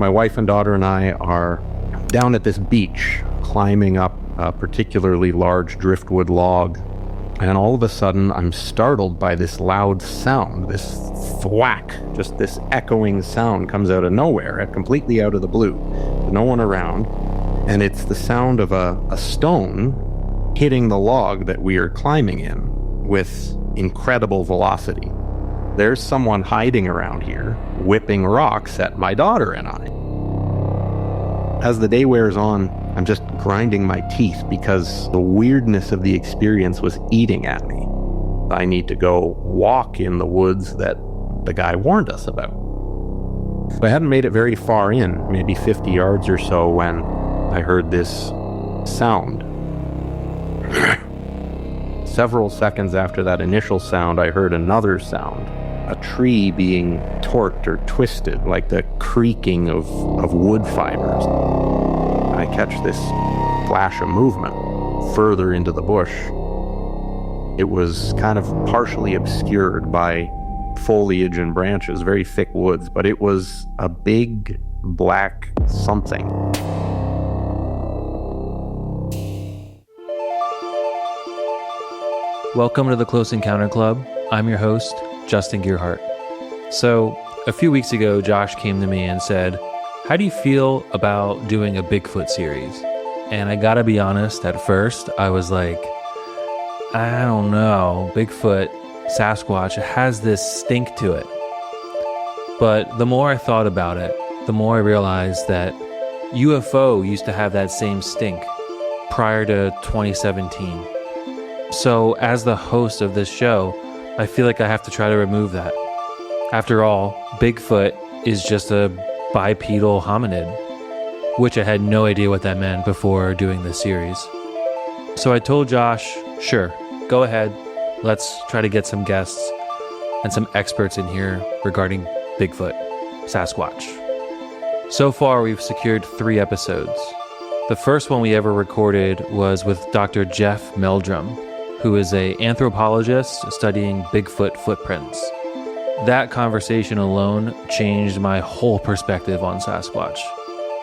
My wife and daughter and I are down at this beach, climbing up a particularly large driftwood log. And all of a sudden, I'm startled by this loud sound, this thwack, just this echoing sound comes out of nowhere, completely out of the blue. There's no one around. And it's the sound of a stone hitting the log that we are climbing in with incredible velocity. There's someone hiding around here, whipping rocks at my daughter and I. As the day wears on, I'm just grinding my teeth because the weirdness of the experience was eating at me. I need to go walk in the woods that the guy warned us about. So I hadn't made it very far in, maybe 50 yards or so, when I heard this sound. Several seconds after that initial sound, I heard another sound. A tree being torqued or twisted, like the creaking of wood fibers. I catch this flash of movement further into the bush. It was kind of partially obscured by foliage and branches, very thick woods, but it was a big black something. Welcome to the Close Encounter Club. I'm your host, Justin Gearhart. So, a few weeks ago, Josh came to me and said, "How do you feel about doing a Bigfoot series?" And I gotta be honest, at first, I was like, I don't know, Bigfoot, Sasquatch, it has this stink to it. But the more I thought about it, the more I realized that UFO used to have that same stink prior to 2017. So, as the host of this show, I feel like I have to try to remove that. After all, Bigfoot is just a bipedal hominid, which I had no idea what that meant before doing this series. So I told Josh, sure, go ahead. Let's try to get some guests and some experts in here regarding Bigfoot, Sasquatch. So far, we've secured 3 episodes. The first one we ever recorded was with Dr. Jeff Meldrum, who is an anthropologist studying Bigfoot footprints. That conversation alone changed my whole perspective on Sasquatch.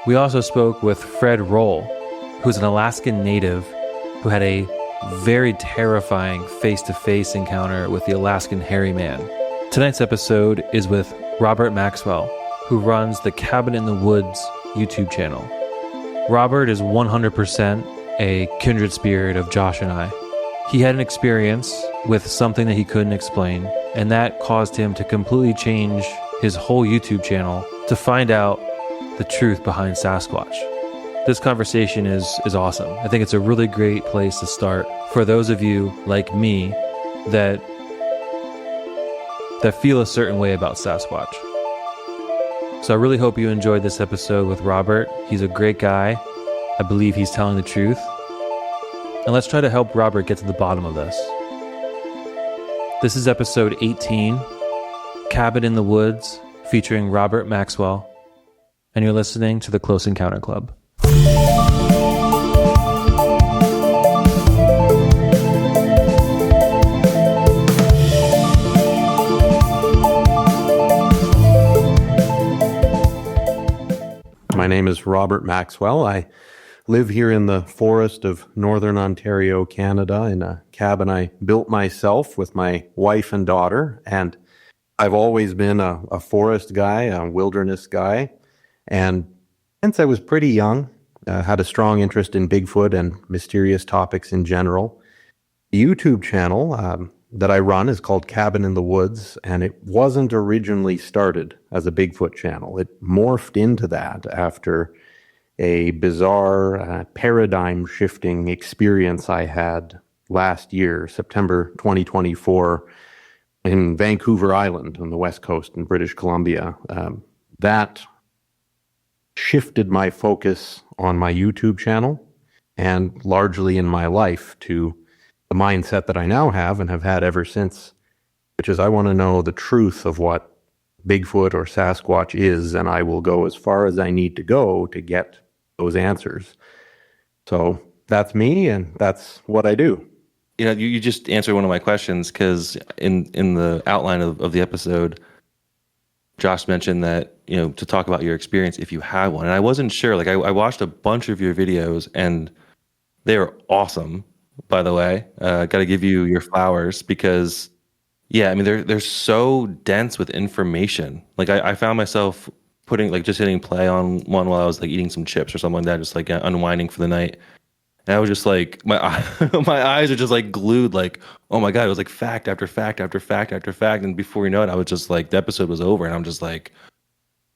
We also spoke with Fred Roll, who's an Alaskan native who had a very terrifying face-to-face encounter with the Alaskan hairy man. Tonight's episode is with Robert Maxwell, who runs the Cabin in the Woods YouTube channel. Robert is 100% a kindred spirit of Josh and I. He had an experience with something that he couldn't explain, and that caused him to completely change his whole YouTube channel to find out the truth behind Sasquatch. This conversation is awesome. I think it's a really great place to start for those of you like me that feel a certain way about Sasquatch. So I really hope you enjoyed this episode with Robert. He's a great guy. I believe he's telling the truth. And let's try to help Robert get to the bottom of this. This is episode 18, Cabin in the Woods, featuring Robert Maxwell. And you're listening to the Close Encounter Club. My name is Robert Maxwell. I live here in the forest of Northern Ontario, Canada, in a cabin I built myself with my wife and daughter. And I've always been a forest guy, a wilderness guy. And since I was pretty young, had a strong interest in Bigfoot and mysterious topics in general. The YouTube channel that I run is called Cabin in the Woods, and it wasn't originally started as a Bigfoot channel. It morphed into that after a bizarre, paradigm-shifting experience I had last year, September 2024, in Vancouver Island on the west coast in British Columbia. That shifted my focus on my YouTube channel and largely in my life to the mindset that I now have and have had ever since, which is I want to know the truth of what Bigfoot or Sasquatch is, and I will go as far as I need to go to get those answers. So that's me, and that's what I do. You know, you just answered one of my questions, because in the outline of the episode, Josh mentioned that, to talk about your experience if you had one. And I wasn't sure. Like I watched a bunch of your videos and they are awesome, by the way. Got to give you your flowers because, yeah, I mean, they're so dense with information. Like I found myself just hitting play on one while I was like eating some chips or something like that, just like unwinding for the night. And I was just like, my eyes are just like glued, like, oh my God, it was like fact after fact after fact after fact. And before you know it, I was just like, the episode was over and I'm just like,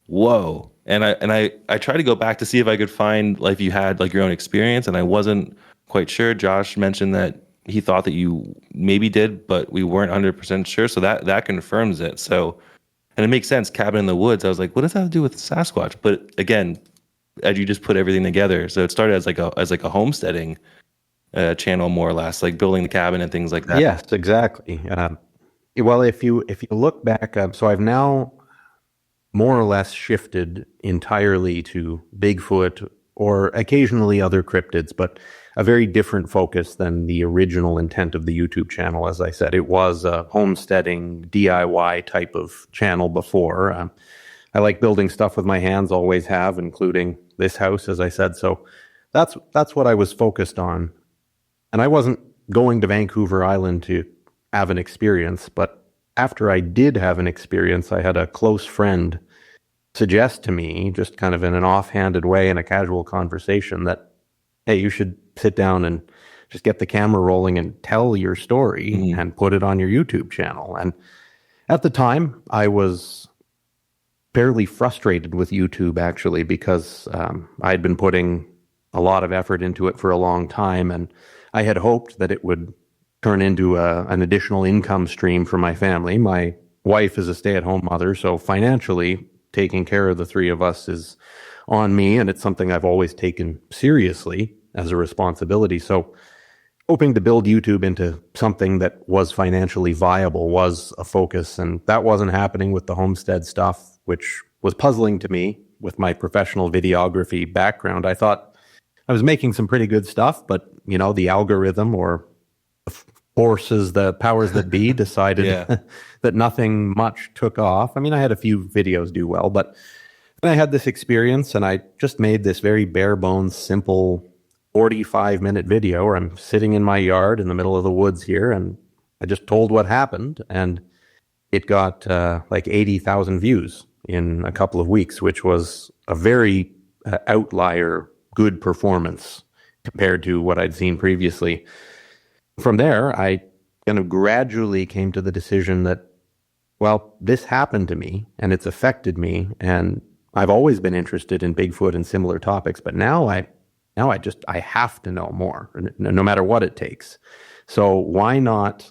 whoa. And I tried to go back to see if I could find like if you had like your own experience, and I wasn't quite sure. Josh mentioned that he thought that you maybe did, but we weren't 100% sure. So that confirms it. So, and it makes sense. Cabin in the woods. I was like, what does that have to do with Sasquatch? But again, as you just put everything together, so it started as like a homesteading channel, more or less, like building the cabin and things like that. Yes, exactly. Well, if you look back, so I've now more or less shifted entirely to Bigfoot or occasionally other cryptids, but a very different focus than the original intent of the YouTube channel. As I said, it was a homesteading DIY type of channel before. I like building stuff with my hands, always have, including this house, as I said. So that's what I was focused on. And I wasn't going to Vancouver Island to have an experience, but after I did have an experience, I had a close friend suggest to me, just kind of in an offhanded way in a casual conversation, that, hey, you should sit down and just get the camera rolling and tell your story and put it on your YouTube channel. And at the time, I was fairly frustrated with YouTube, actually, because I had been putting a lot of effort into it for a long time, and I had hoped that it would turn into an additional income stream for my family. My wife is a stay-at-home mother, so financially, taking care of the three of us is on me, and it's something I've always taken seriously as a responsibility. So hoping to build YouTube into something that was financially viable was a focus, and that wasn't happening with the homestead stuff, which was puzzling to me with my professional videography background. I thought I was making some pretty good stuff, but the algorithm or the powers that be decided that nothing much took off. I mean, I had a few videos do well, but then I had this experience and I just made this very bare bones, simple 45-minute video where I'm sitting in my yard in the middle of the woods here, and I just told what happened, and it got like 80,000 views in a couple of weeks, which was a very outlier good performance compared to what I'd seen previously. From there, I kind of gradually came to the decision that, well, this happened to me and it's affected me, and I've always been interested in Bigfoot and similar topics, but now I have to know more, no matter what it takes. So why not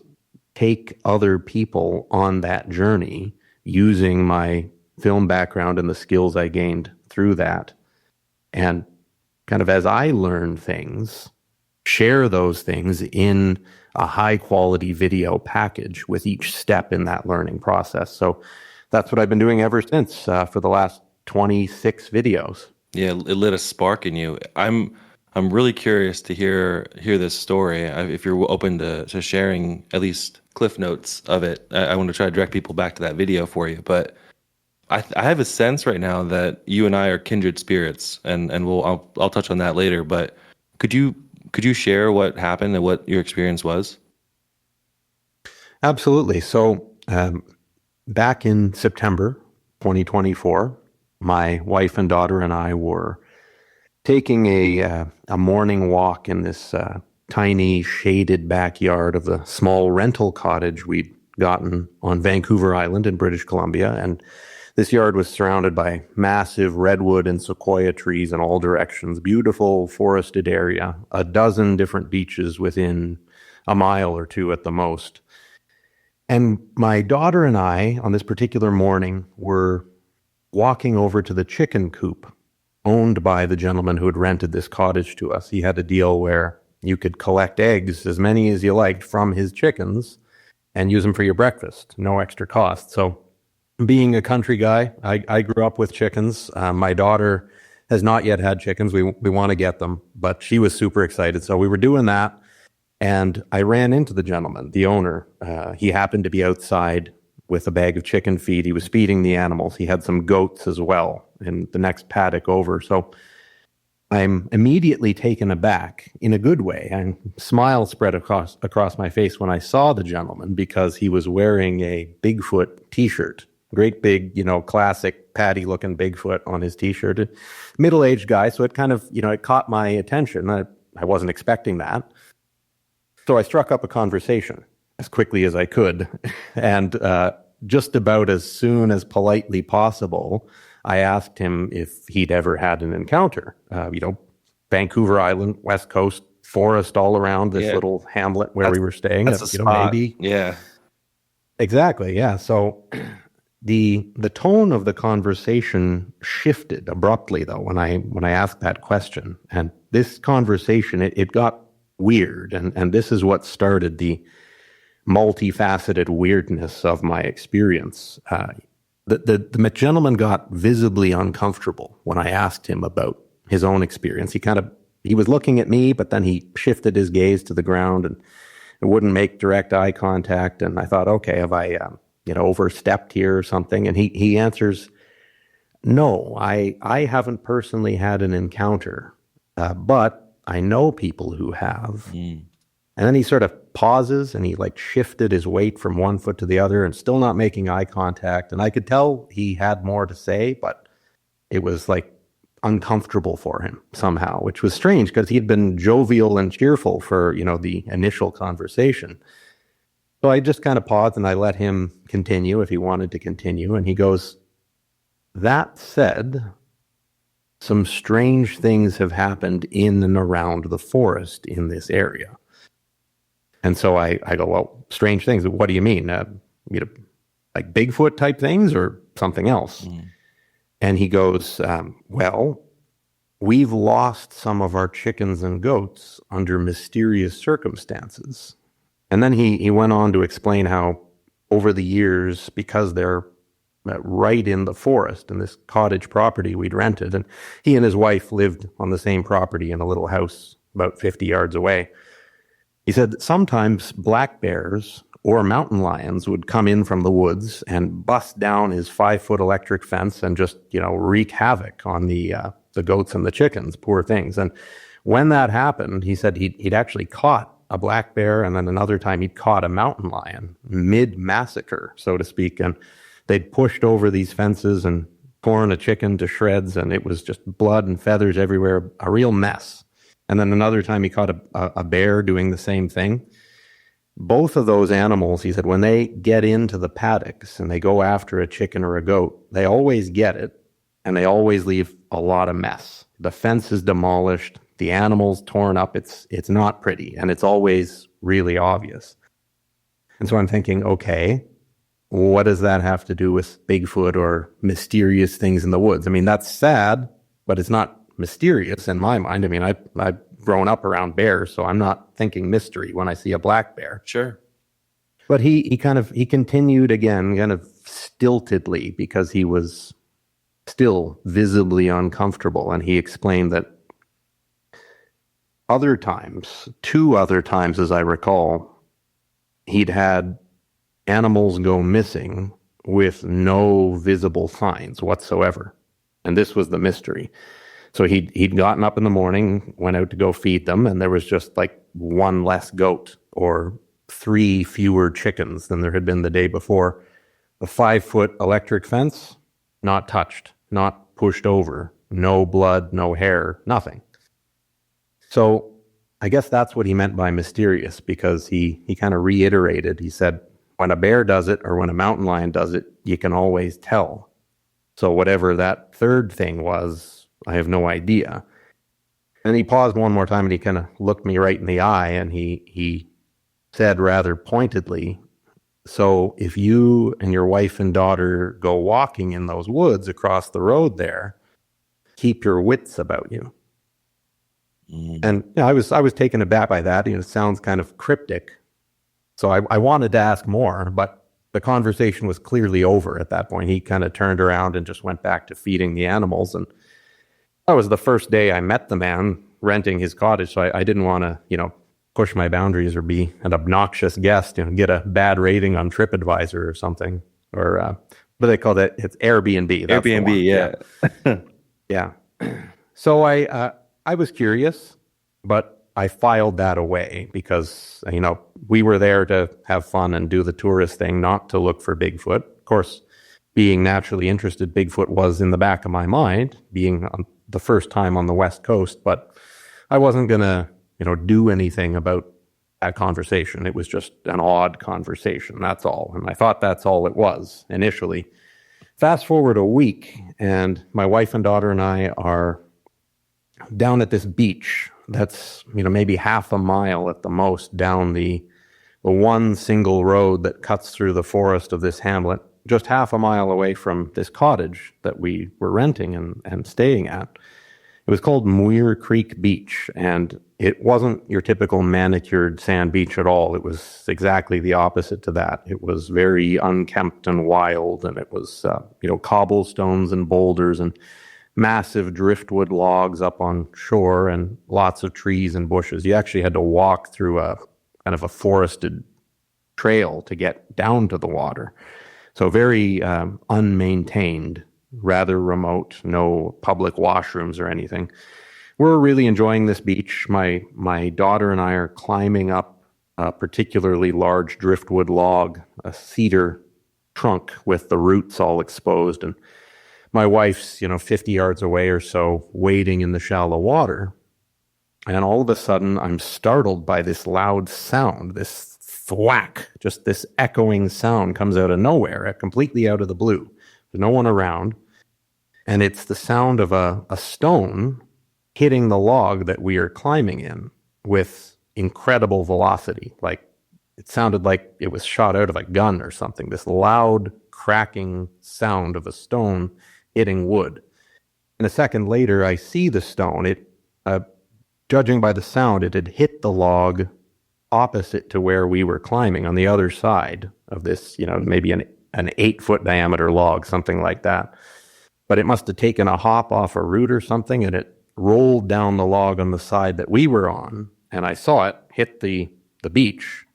take other people on that journey using my film background and the skills I gained through that, and kind of as I learn things, share those things in a high quality video package with each step in that learning process. So that's what I've been doing ever since, for the last 26 videos. Yeah, it lit a spark in you. I'm really curious to hear this story. If you're open to sharing at least cliff notes of it, I want to try to direct people back to that video for you. But I have a sense right now that you and I are kindred spirits, and I'll touch on that later. But could you share what happened and what your experience was? Absolutely. So back in September 2024, my wife and daughter and I were taking a morning walk in this tiny shaded backyard of the small rental cottage we'd gotten on Vancouver Island in British Columbia. And this yard was surrounded by massive redwood and sequoia trees in all directions, beautiful forested area, a dozen different beaches within a mile or two at the most. And my daughter and I, on this particular morning, were walking over to the chicken coop owned by the gentleman who had rented this cottage to us. He had a deal where you could collect eggs, as many as you liked, from his chickens and use them for your breakfast, no extra cost. So being a country guy, I grew up with chickens. My daughter has not yet had chickens. We want to get them, but she was super excited. So we were doing that, and I ran into the gentleman, the owner. He happened to be outside with a bag of chicken feed. He was feeding the animals. He had some goats as well in the next paddock over. So I'm immediately taken aback in a good way, and smile spread across my face when I saw the gentleman, because he was wearing a Bigfoot t-shirt. Great big, classic Patty-looking Bigfoot on his t-shirt. Middle-aged guy, so it kind of, it caught my attention. I wasn't expecting that. So I struck up a conversation as quickly as I could, and just about as soon as politely possible, I asked him if he'd ever had an encounter. Vancouver Island, West Coast, forest all around this little hamlet where we were staying. That's a spot. Maybe. Yeah. Exactly, yeah. So the tone of the conversation shifted abruptly, though, when I asked that question. And this conversation, it got weird, and this is what started the multifaceted weirdness of my experience. The gentleman got visibly uncomfortable when I asked him about his own experience. He was looking at me, but then he shifted his gaze to the ground and wouldn't make direct eye contact. And I thought, okay, have I, overstepped here or something? And he answers, no, I haven't personally had an encounter, but I know people who have. Mm. And then he sort of pauses, and he shifted his weight from one foot to the other and still not making eye contact. And I could tell he had more to say, but it was uncomfortable for him somehow, which was strange because he had been jovial and cheerful for, the initial conversation. So I just kind of paused and I let him continue if he wanted to continue. And he goes, that said, some strange things have happened in and around the forest in this area. And so I go, well, strange things. What do you mean? Like Bigfoot type things or something else? Mm. And he goes, well, we've lost some of our chickens and goats under mysterious circumstances. And then he went on to explain how over the years, because they're right in the forest in this cottage property we'd rented, and he and his wife lived on the same property in a little house about 50 yards away. He said that sometimes black bears or mountain lions would come in from the woods and bust down his 5-foot electric fence and just, wreak havoc on the goats and the chickens, poor things. And when that happened, he said he'd actually caught a black bear, and then another time he'd caught a mountain lion mid-massacre, so to speak. And they'd pushed over these fences and torn a chicken to shreds, and it was just blood and feathers everywhere, a real mess. And then another time he caught a bear doing the same thing. Both of those animals, he said, when they get into the paddocks and they go after a chicken or a goat, they always get it, and they always leave a lot of mess. The fence is demolished, the animal's torn up, it's not pretty, and it's always really obvious. And so I'm thinking, okay, what does that have to do with Bigfoot or mysterious things in the woods? I mean, that's sad, but it's not mysterious in my mind. I mean, I've grown up around bears, so I'm not thinking mystery when I see a black bear. Sure. But he continued again, kind of stiltedly, because he was still visibly uncomfortable. And he explained that two other times, as I recall, he'd had animals go missing with no visible signs whatsoever. And this was the mystery. So he'd gotten up in the morning, went out to go feed them, and there was just one less goat or 3 fewer chickens than there had been the day before. The 5-foot electric fence, not touched, not pushed over, no blood, no hair, nothing. So I guess that's what he meant by mysterious, because he kind of reiterated. He said, when a bear does it or when a mountain lion does it, you can always tell. So whatever that third thing was, I have no idea. And he paused one more time and he kind of looked me right in the eye, and he said rather pointedly, so if you and your wife and daughter go walking in those woods across the road there, keep your wits about you. Mm. And I was taken aback by that. It sounds kind of cryptic. So I wanted to ask more, but the conversation was clearly over at that point. He kind of turned around and just went back to feeding the animals. And that was the first day I met the man renting his cottage, so I didn't want to, push my boundaries or be an obnoxious guest, get a bad rating on TripAdvisor or something. but they call that, it's Airbnb. That's the one. Airbnb, Yeah. So I was curious, but I filed that away because, we were there to have fun and do the tourist thing, not to look for Bigfoot. Of course, being naturally interested, Bigfoot was in the back of my mind, being on the first time on the West Coast, but I wasn't going to, do anything about that conversation. It was just an odd conversation. That's all. And I thought that's all it was initially. Fast forward a week, and my wife and daughter and I are down at this beach that's, maybe half a mile at the most down the one single road that cuts through the forest of this hamlet, just half a mile away from this cottage that we were renting and staying at. It was called Muir Creek Beach, and it wasn't your typical manicured sand beach at all. It was exactly the opposite to that. It was very unkempt and wild, and it was, cobblestones and boulders and massive driftwood logs up on shore and lots of trees and bushes. You actually had to walk through a kind of a forested trail to get down to the water. So very unmaintained, rather remote, no public washrooms or anything. We're really enjoying this beach. My daughter and I are climbing up a particularly large driftwood log, a cedar trunk with the roots all exposed. And my wife's, 50 yards away or so, wading in the shallow water. And all of a sudden, I'm startled by this loud sound, this thwack, just this echoing sound comes out of nowhere, completely out of the blue. There's no one around. And it's the sound of a stone hitting the log that we are climbing in with incredible velocity. Like, it sounded like it was shot out of a gun or something, this loud cracking sound of a stone hitting wood. And a second later, I see the stone. Judging by the sound, it had hit the log opposite to where we were climbing on the other side of this, maybe an 8-foot diameter log, something like that. But it must have taken a hop off a root or something, and it rolled down the log on the side that we were on. And I saw it hit the beach.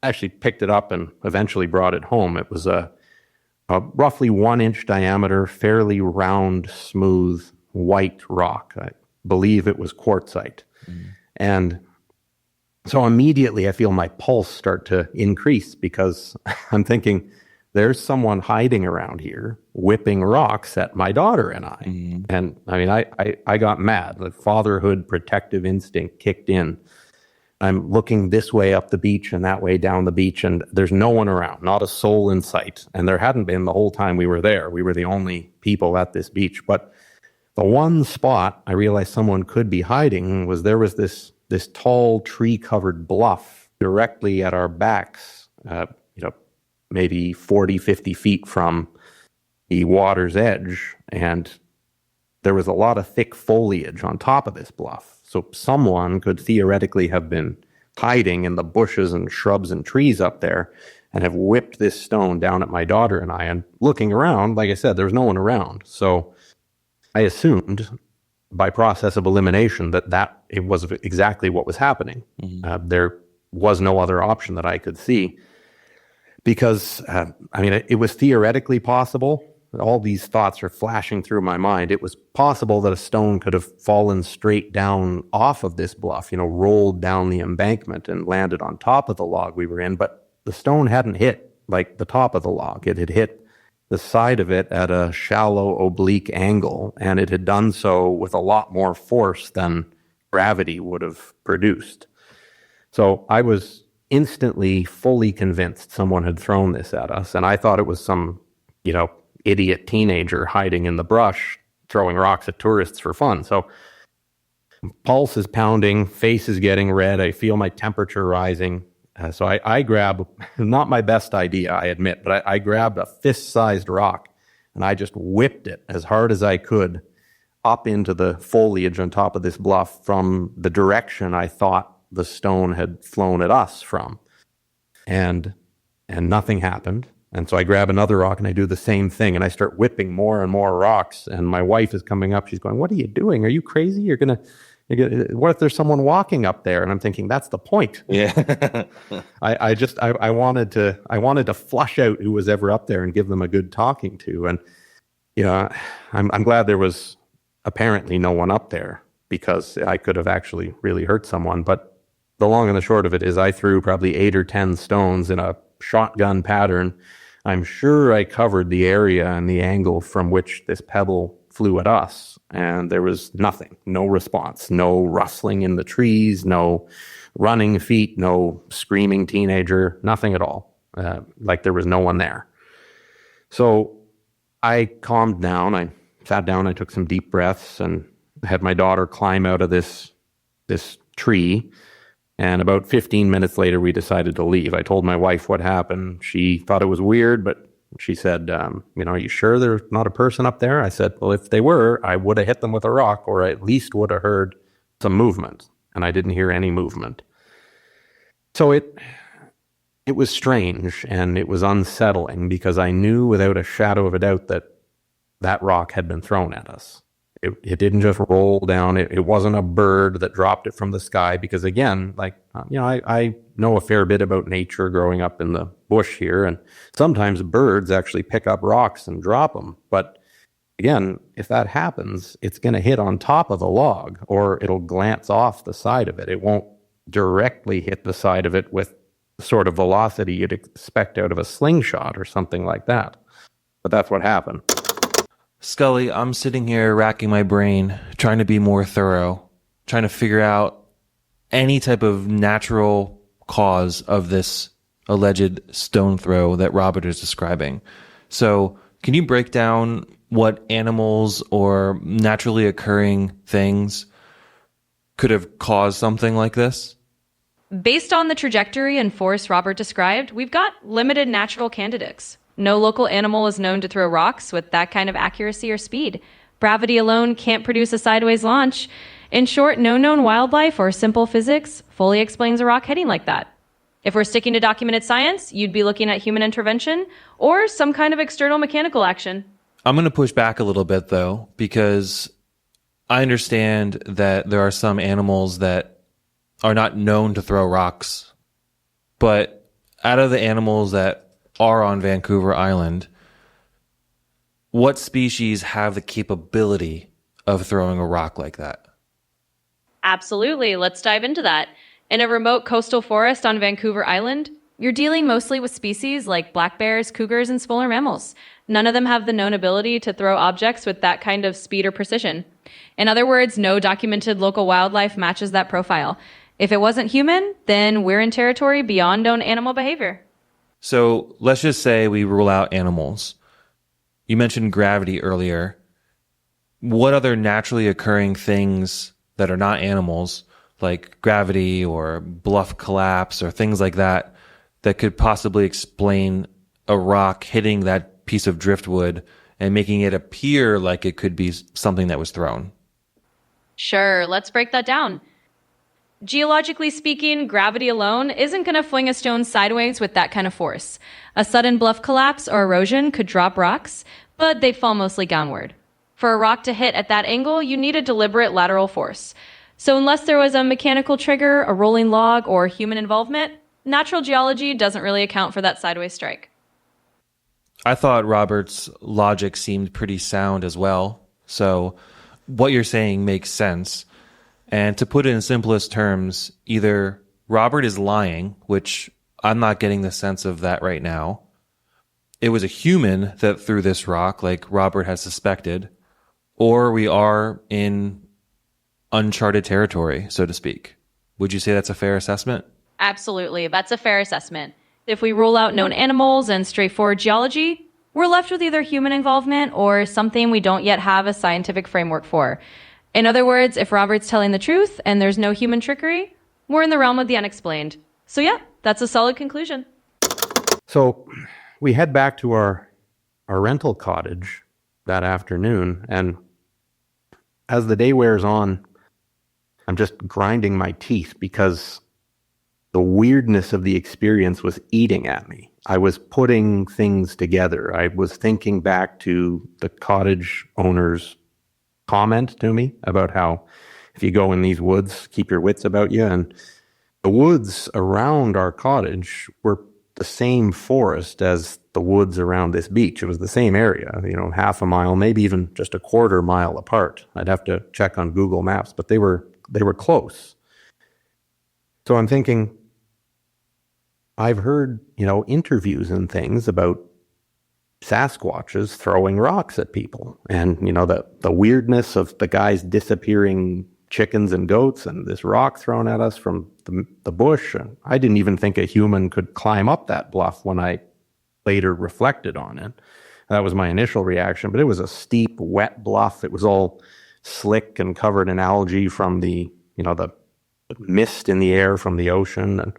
I actually picked it up and eventually brought it home. It was a roughly 1-inch diameter, fairly round, smooth, white rock. I believe it was quartzite. And so immediately I feel my pulse start to increase because I'm thinking, there's someone hiding around here whipping rocks at my daughter and I. And I mean, I got mad. The fatherhood protective instinct kicked in. I'm looking this way up the beach and that way down the beach, and there's no one around, not a soul in sight. And there hadn't been the whole time we were there. We were the only people at this beach. But the one spot I realized someone could be hiding was there was this tall tree-covered bluff directly at our backs, maybe 40, 50 feet from the water's edge. And there was a lot of thick foliage on top of this bluff. So someone could theoretically have been hiding in the bushes and shrubs and trees up there and have whipped this stone down at my daughter and I. And looking around, like I said, there was no one around. So I assumed by process of elimination that it was exactly what was happening. There was no other option that I could see because, it was theoretically possible. All these thoughts are flashing through my mind. It was possible that a stone could have fallen straight down off of this bluff, rolled down the embankment and landed on top of the log we were in. But the stone hadn't hit like the top of the log. It had hit the side of it at a shallow oblique angle, and it had done so with a lot more force than gravity would have produced. So I was instantly fully convinced someone had thrown this at us, and I thought it was some, idiot teenager hiding in the brush throwing rocks at tourists for fun. So pulse is pounding, face is getting red, I feel my temperature rising. So I grab, not my best idea, I admit, but I grabbed a fist-sized rock and I just whipped it as hard as I could up into the foliage on top of this bluff from the direction I thought the stone had flown at us from. And nothing happened. And so I grab another rock and I do the same thing and I start whipping more and more rocks. And my wife is coming up. She's going, "What are you doing? Are you crazy? You're going to, What if there's someone walking up there? And I'm thinking, that's the point. Yeah. I wanted to flush out who was ever up there and give them a good talking to. And I'm glad there was apparently no one up there, because I could have actually really hurt someone. But the long and the short of it is, I threw probably 8 or 10 stones in a shotgun pattern. I'm sure I covered the area and the angle from which this pebble flew at us, and there was nothing, no response, no rustling in the trees, no running feet, no screaming teenager, nothing at all. Like there was no one there. So I calmed down. I sat down, I took some deep breaths, and had my daughter climb out of this tree. And about 15 minutes later, we decided to leave. I told my wife what happened. She thought it was weird, but she said, are you sure there's not a person up there? I said, well, if they were, I would have hit them with a rock, or I at least would have heard some movement. And I didn't hear any movement. So it was strange, and it was unsettling, because I knew without a shadow of a doubt that rock had been thrown at us. It didn't just roll down. It wasn't a bird that dropped it from the sky, because again, I know a fair bit about nature growing up in the bush here, and sometimes birds actually pick up rocks and drop them. But again, if that happens, it's going to hit on top of the log, or it'll glance off the side of it. It won't directly hit the side of it with the sort of velocity you'd expect out of a slingshot or something like that. But that's what happened. Scully, I'm sitting here racking my brain, trying to be more thorough, trying to figure out any type of natural cause of this alleged stone throw that Robert is describing. So can you break down what animals or naturally occurring things could have caused something like this? Based on the trajectory and force Robert described, we've got limited natural candidates. No local animal is known to throw rocks with that kind of accuracy or speed. Gravity alone can't produce a sideways launch. In short, no known wildlife or simple physics fully explains a rock hitting like that. If we're sticking to documented science, you'd be looking at human intervention or some kind of external mechanical action. I'm going to push back a little bit, though, because I understand that there are some animals that are not known to throw rocks. But out of the animals that are on Vancouver Island, what species have the capability of throwing a rock like that? Absolutely. Let's dive into that. In a remote coastal forest on Vancouver Island, you're dealing mostly with species like black bears, cougars, and smaller mammals. None of them have the known ability to throw objects with that kind of speed or precision. In other words, no documented local wildlife matches that profile. If it wasn't human, then we're in territory beyond known animal behavior. So let's just say we rule out animals. You mentioned gravity earlier. What other naturally occurring things that are not animals, like gravity or Bluff collapse or things like that, that could possibly explain a rock hitting that piece of driftwood and making it appear like it could be something that was thrown? Sure, let's break that down. Geologically speaking, gravity alone isn't going to fling a stone sideways with that kind of force. A sudden bluff collapse or erosion could drop rocks, but they'd fall mostly downward. For a rock to hit at that angle, you need a deliberate lateral force. So unless there was a mechanical trigger, a rolling log, or human involvement, natural geology doesn't really account for that sideways strike. I thought Robert's logic seemed pretty sound as well. So what you're saying makes sense. And to put it in simplest terms, either Robert is lying, which I'm not getting the sense of that right now. It was a human that threw this rock, like Robert has suspected, or we are in uncharted territory, so to speak. Would you say that's a fair assessment? Absolutely, that's a fair assessment. If we rule out known animals and straightforward geology, we're left with either human involvement or something we don't yet have a scientific framework for. In other words, if Robert's telling the truth and there's no human trickery, we're in the realm of the unexplained. So yeah, that's a solid conclusion. So we head back to our rental cottage that afternoon, and as the day wears on, I'm just grinding my teeth because the weirdness of the experience was eating at me. I was putting things together. I was thinking back to the cottage owner's comment to me about how if you go in these woods, keep your wits about you. And the woods around our cottage were the same forest as the woods around this beach. It was the same area, half a mile, maybe even just a quarter mile apart. I'd have to check on Google Maps, but they were close. So I'm thinking, I've heard, interviews and things about Sasquatches throwing rocks at people, and the weirdness of the guys disappearing chickens and goats and this rock thrown at us from the bush. And I didn't even think a human could climb up that bluff when I later reflected on it. That was my initial reaction, but it was a steep, wet bluff. It was all slick and covered in algae from the mist in the air from the ocean. And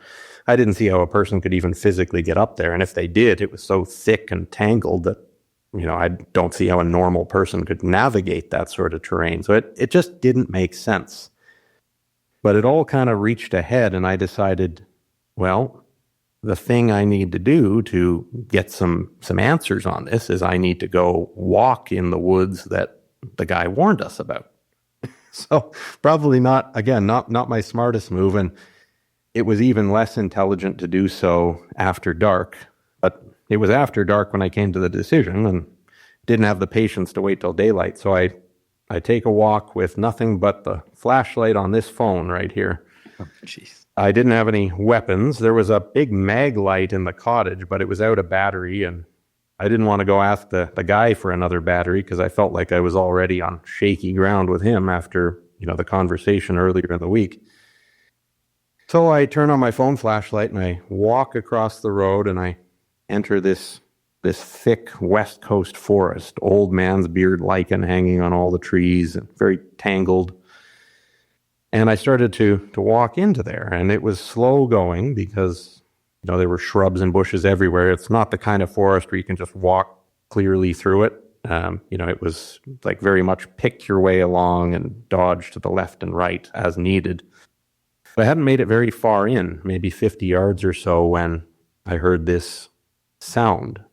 I didn't see how a person could even physically get up there. And if they did, it was so thick and tangled that I don't see how a normal person could navigate that sort of terrain. So it just didn't make sense. But it all kind of reached ahead, and I decided, well, the thing I need to do to get some answers on this is I need to go walk in the woods that the guy warned us about. So probably not my smartest move, and it was even less intelligent to do so after dark. But it was after dark when I came to the decision and didn't have the patience to wait till daylight. So I take a walk with nothing but the flashlight on this phone right here. Oh, jeez. I didn't have any weapons. There was a big mag light in the cottage, but it was out of battery, and I didn't want to go ask the guy for another battery because I felt like I was already on shaky ground with him after, the conversation earlier in the week. So I turn on my phone flashlight and I walk across the road and I enter this thick West Coast forest, old man's beard lichen hanging on all the trees and very tangled. And I started to walk into there, and it was slow going because, there were shrubs and bushes everywhere. It's not the kind of forest where you can just walk clearly through it. It was like very much pick your way along and dodge to the left and right as needed. But I hadn't made it very far in, maybe 50 yards or so, when I heard this sound.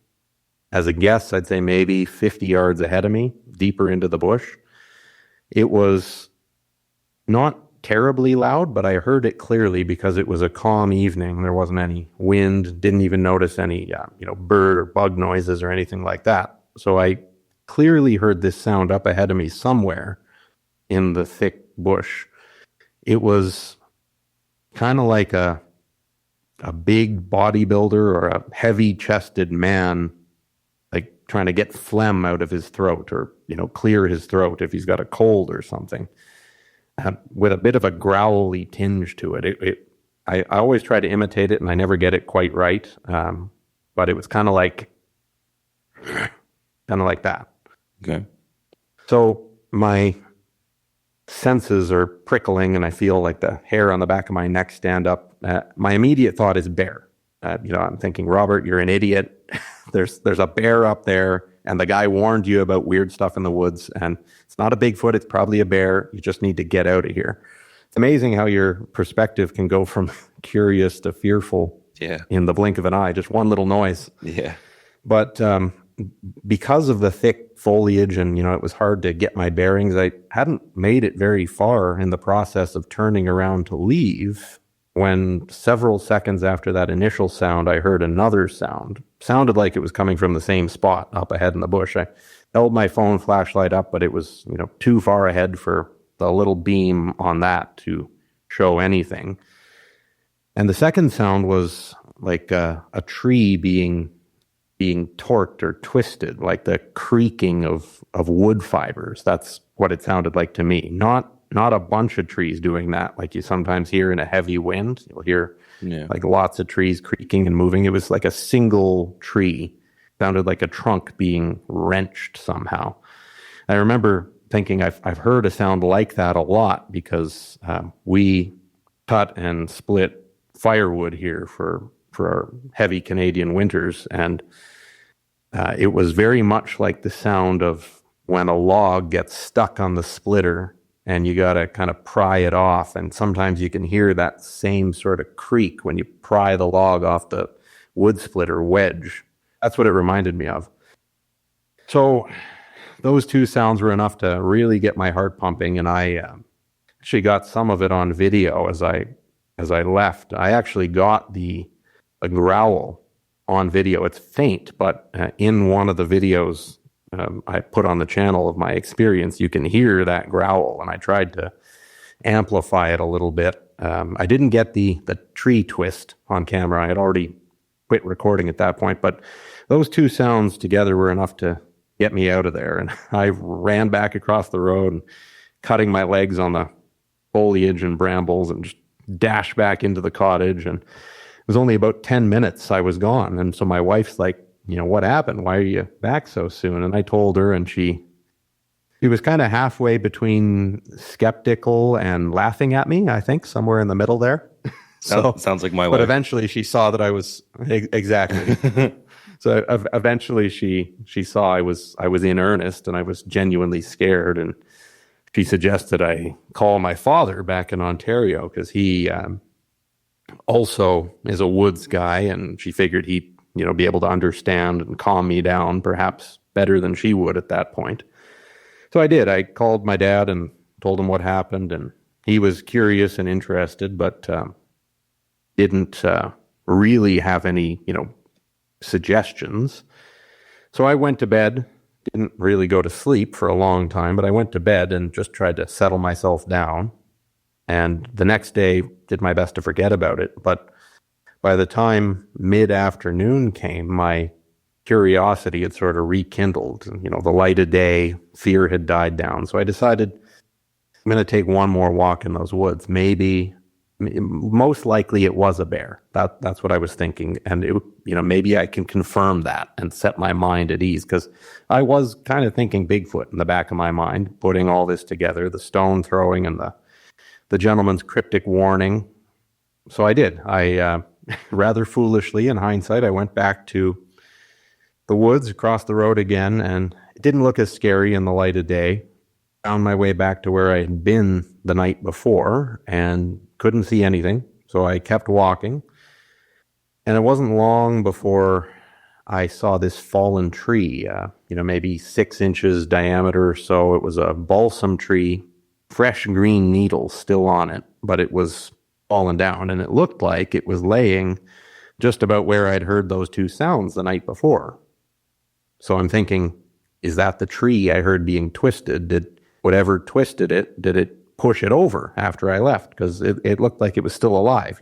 As a guess, I'd say maybe 50 yards ahead of me, deeper into the bush. It was not terribly loud, but I heard it clearly because it was a calm evening. There wasn't any wind, didn't even notice any, bird or bug noises or anything like that. So I clearly heard this sound up ahead of me somewhere in the thick bush. It was kind of like a big bodybuilder or a heavy-chested man, like trying to get phlegm out of his throat or, clear his throat if he's got a cold or something, with a bit of a growly tinge to it. I always try to imitate it, and I never get it quite right, but it was kind of like that. Okay. So my senses are prickling, and I feel like the hair on the back of my neck stand up. My immediate thought is bear. I'm thinking, Robert, you're an idiot. There's a bear up there, and the guy warned you about weird stuff in the woods, and it's not a Bigfoot, it's probably a bear. You just need to get out of here. It's amazing how your perspective can go from curious to fearful in the blink of an eye, just one little noise. Yeah. But because of the thick foliage and, it was hard to get my bearings, I hadn't made it very far in the process of turning around to leave when several seconds after that initial sound, I heard another sound. Sounded like it was coming from the same spot up ahead in the bush. I held my phone flashlight up, but it was, too far ahead for the little beam on that to show anything. And the second sound was like a tree being torqued or twisted, like the creaking of wood fibers. That's what it sounded like to me. Not a bunch of trees doing that, like you sometimes hear in a heavy wind. You'll hear like lots of trees creaking and moving. It was like a single tree. Sounded like a trunk being wrenched somehow. I remember thinking I've heard a sound like that a lot because we cut and split firewood here for our heavy Canadian winters, and it was very much like the sound of when a log gets stuck on the splitter and you got to kind of pry it off. And sometimes you can hear that same sort of creak when you pry the log off the wood splitter wedge. That's what it reminded me of. So those two sounds were enough to really get my heart pumping. And I actually got some of it on video as I left. I actually got a growl on video. It's faint, but in one of the videos I put on the channel of my experience, you can hear that growl, and I tried to amplify it a little bit. I didn't get the tree twist on camera. I had already quit recording at that point, but those two sounds together were enough to get me out of there. And I ran back across the road, and cutting my legs on the foliage and brambles, and just dashed back into the cottage. And it was only about 10 minutes I was gone. And so my wife's like, what happened? Why are you back so soon? And I told her, and she was kind of halfway between skeptical and laughing at me, I think, somewhere in the middle there. So sounds like my wife. But eventually she saw that I was exactly. So eventually she saw I was in earnest, and I was genuinely scared, and she suggested I call my father back in Ontario, because he also is a woods guy, and she figured he'd be able to understand and calm me down perhaps better than she would at that point. So I did. I called my dad and told him what happened, and he was curious and interested, but didn't really have any suggestions. So I went to bed. Didn't really go to sleep for a long time, but I went to bed and just tried to settle myself down. And the next day, did my best to forget about it. But by the time mid-afternoon came, my curiosity had sort of rekindled. The light of day, fear had died down. So I decided I'm going to take one more walk in those woods. Most likely it was a bear. That's what I was thinking. And maybe I can confirm that and set my mind at ease, because I was kind of thinking Bigfoot in the back of my mind, putting all this together, the stone throwing and the gentleman's cryptic warning. So I did. I rather foolishly, in hindsight, I went back to the woods across the road again, and it didn't look as scary in the light of day. Found my way back to where I had been the night before and couldn't see anything. So I kept walking. And it wasn't long before I saw this fallen tree, maybe 6 inches diameter or so. It was a balsam tree, fresh green needles still on it, but it was fallen down, and it looked like it was laying just about where I'd heard those two sounds the night before. So I'm thinking, is that the tree I heard being twisted? Did whatever twisted it, did it push it over after I left? Because it looked like it was still alive,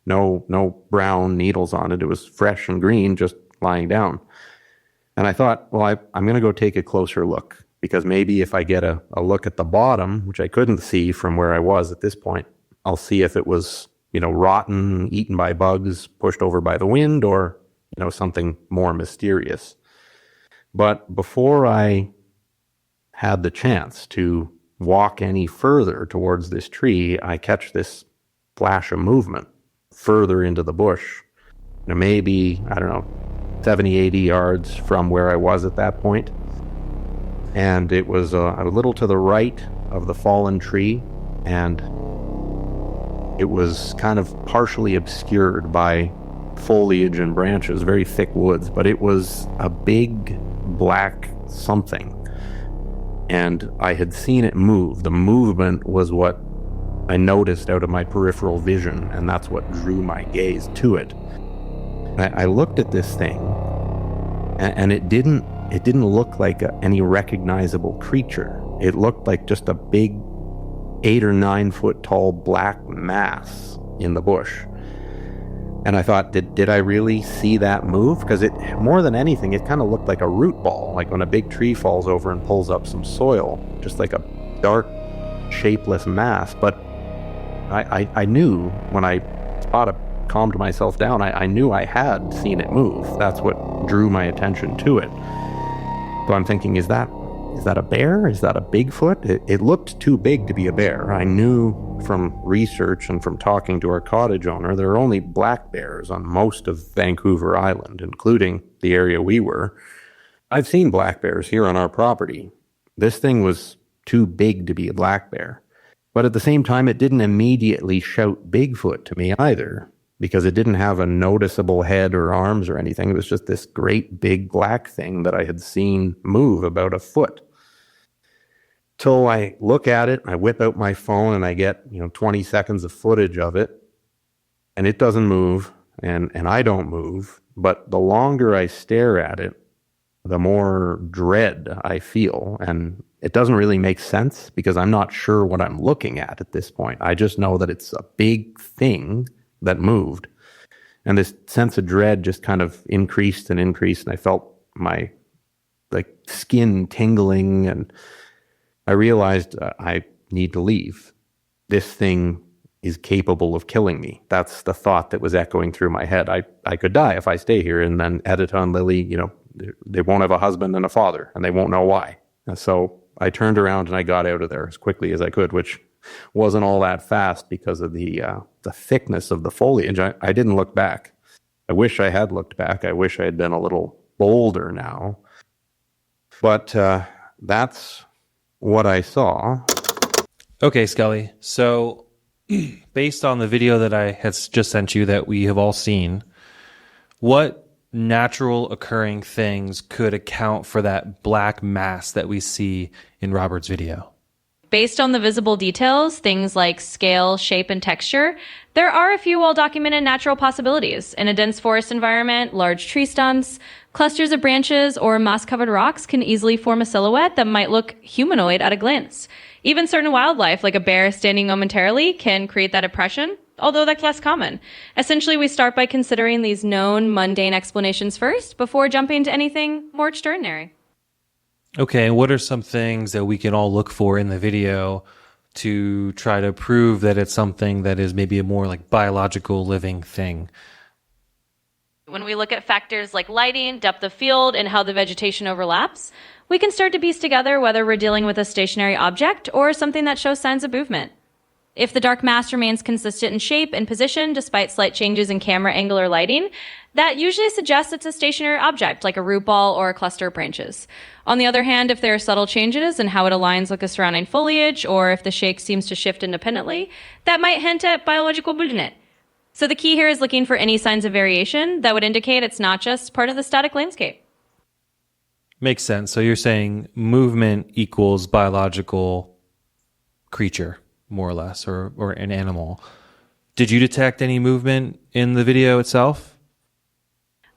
no brown needles on it. It was fresh and green, just lying down. And I thought, well, I'm going to go take a closer look, because maybe if I get a look at the bottom, which I couldn't see from where I was at this point, I'll see if it was, rotten, eaten by bugs, pushed over by the wind, or, something more mysterious. But before I had the chance to walk any further towards this tree, I catch this flash of movement further into the bush. Maybe, 70, 80 yards from where I was at that point. And it was a little to the right of the fallen tree, and it was kind of partially obscured by foliage and branches, very thick woods, but it was a big black something. And I had seen it move. The movement was what I noticed out of my peripheral vision, and that's what drew my gaze to it. I looked at this thing, and it didn't look like any recognizable creature. It looked like just a big 8 or 9 foot tall black mass in the bush. And I thought, did I really see that move? Because it, more than anything, it kind of looked like a root ball, like when a big tree falls over and pulls up some soil, just like a dark, shapeless mass. But I knew when I calmed myself down, I knew I had seen it move. That's what drew my attention to it. So I'm thinking, is that a bear? Is that a Bigfoot? It looked too big to be a bear. I knew from research and from talking to our cottage owner, there are only black bears on most of Vancouver Island, including the area we were. I've seen black bears here on our property. This thing was too big to be a black bear. But at the same time, it didn't immediately shout Bigfoot to me either, because it didn't have a noticeable head or arms or anything. It was just this great big black thing that I had seen move about a foot. till I look at it, I whip out my phone and I get, 20 seconds of footage of it, and it doesn't move, and I don't move. But the longer I stare at it, the more dread I feel. And it doesn't really make sense because I'm not sure what I'm looking at this point. I just know that it's a big thing that moved. And this sense of dread just kind of increased and increased. And I felt my skin tingling, and I realized I need to leave. This thing is capable of killing me. That's the thought that was echoing through my head. I could die if I stay here, and then Edita and Lily, they won't have a husband and a father, and they won't know why. And so I turned around and I got out of there as quickly as I could, which wasn't all that fast because of the thickness of the foliage. I didn't look back. I wish I had looked back. I wish I had been a little bolder now. But that's what I saw. Okay, Scully. So based on the video that I had just sent you that we have all seen, what natural occurring things could account for that black mass that we see in Robert's video? Based on the visible details, things like scale, shape, and texture, there are a few well-documented natural possibilities. In a dense forest environment, large tree stumps, clusters of branches, or moss-covered rocks can easily form a silhouette that might look humanoid at a glance. Even certain wildlife, like a bear standing momentarily, can create that impression, although that's less common. Essentially, we start by considering these known, mundane explanations first, before jumping to anything more extraordinary. Okay, and what are some things that we can all look for in the video to try to prove that it's something that is maybe a more biological living thing? When we look at factors like lighting, depth of field, and how the vegetation overlaps, we can start to piece together whether we're dealing with a stationary object or something that shows signs of movement. If the dark mass remains consistent in shape and position despite slight changes in camera angle or lighting, that usually suggests it's a stationary object, like a root ball or a cluster of branches. On the other hand, if there are subtle changes in how it aligns with the surrounding foliage, or if the shape seems to shift independently, that might hint at biological movement. So the key here is looking for any signs of variation that would indicate it's not just part of the static landscape. Makes sense. So you're saying movement equals biological creature, more or less, or an animal. Did you detect any movement in the video itself?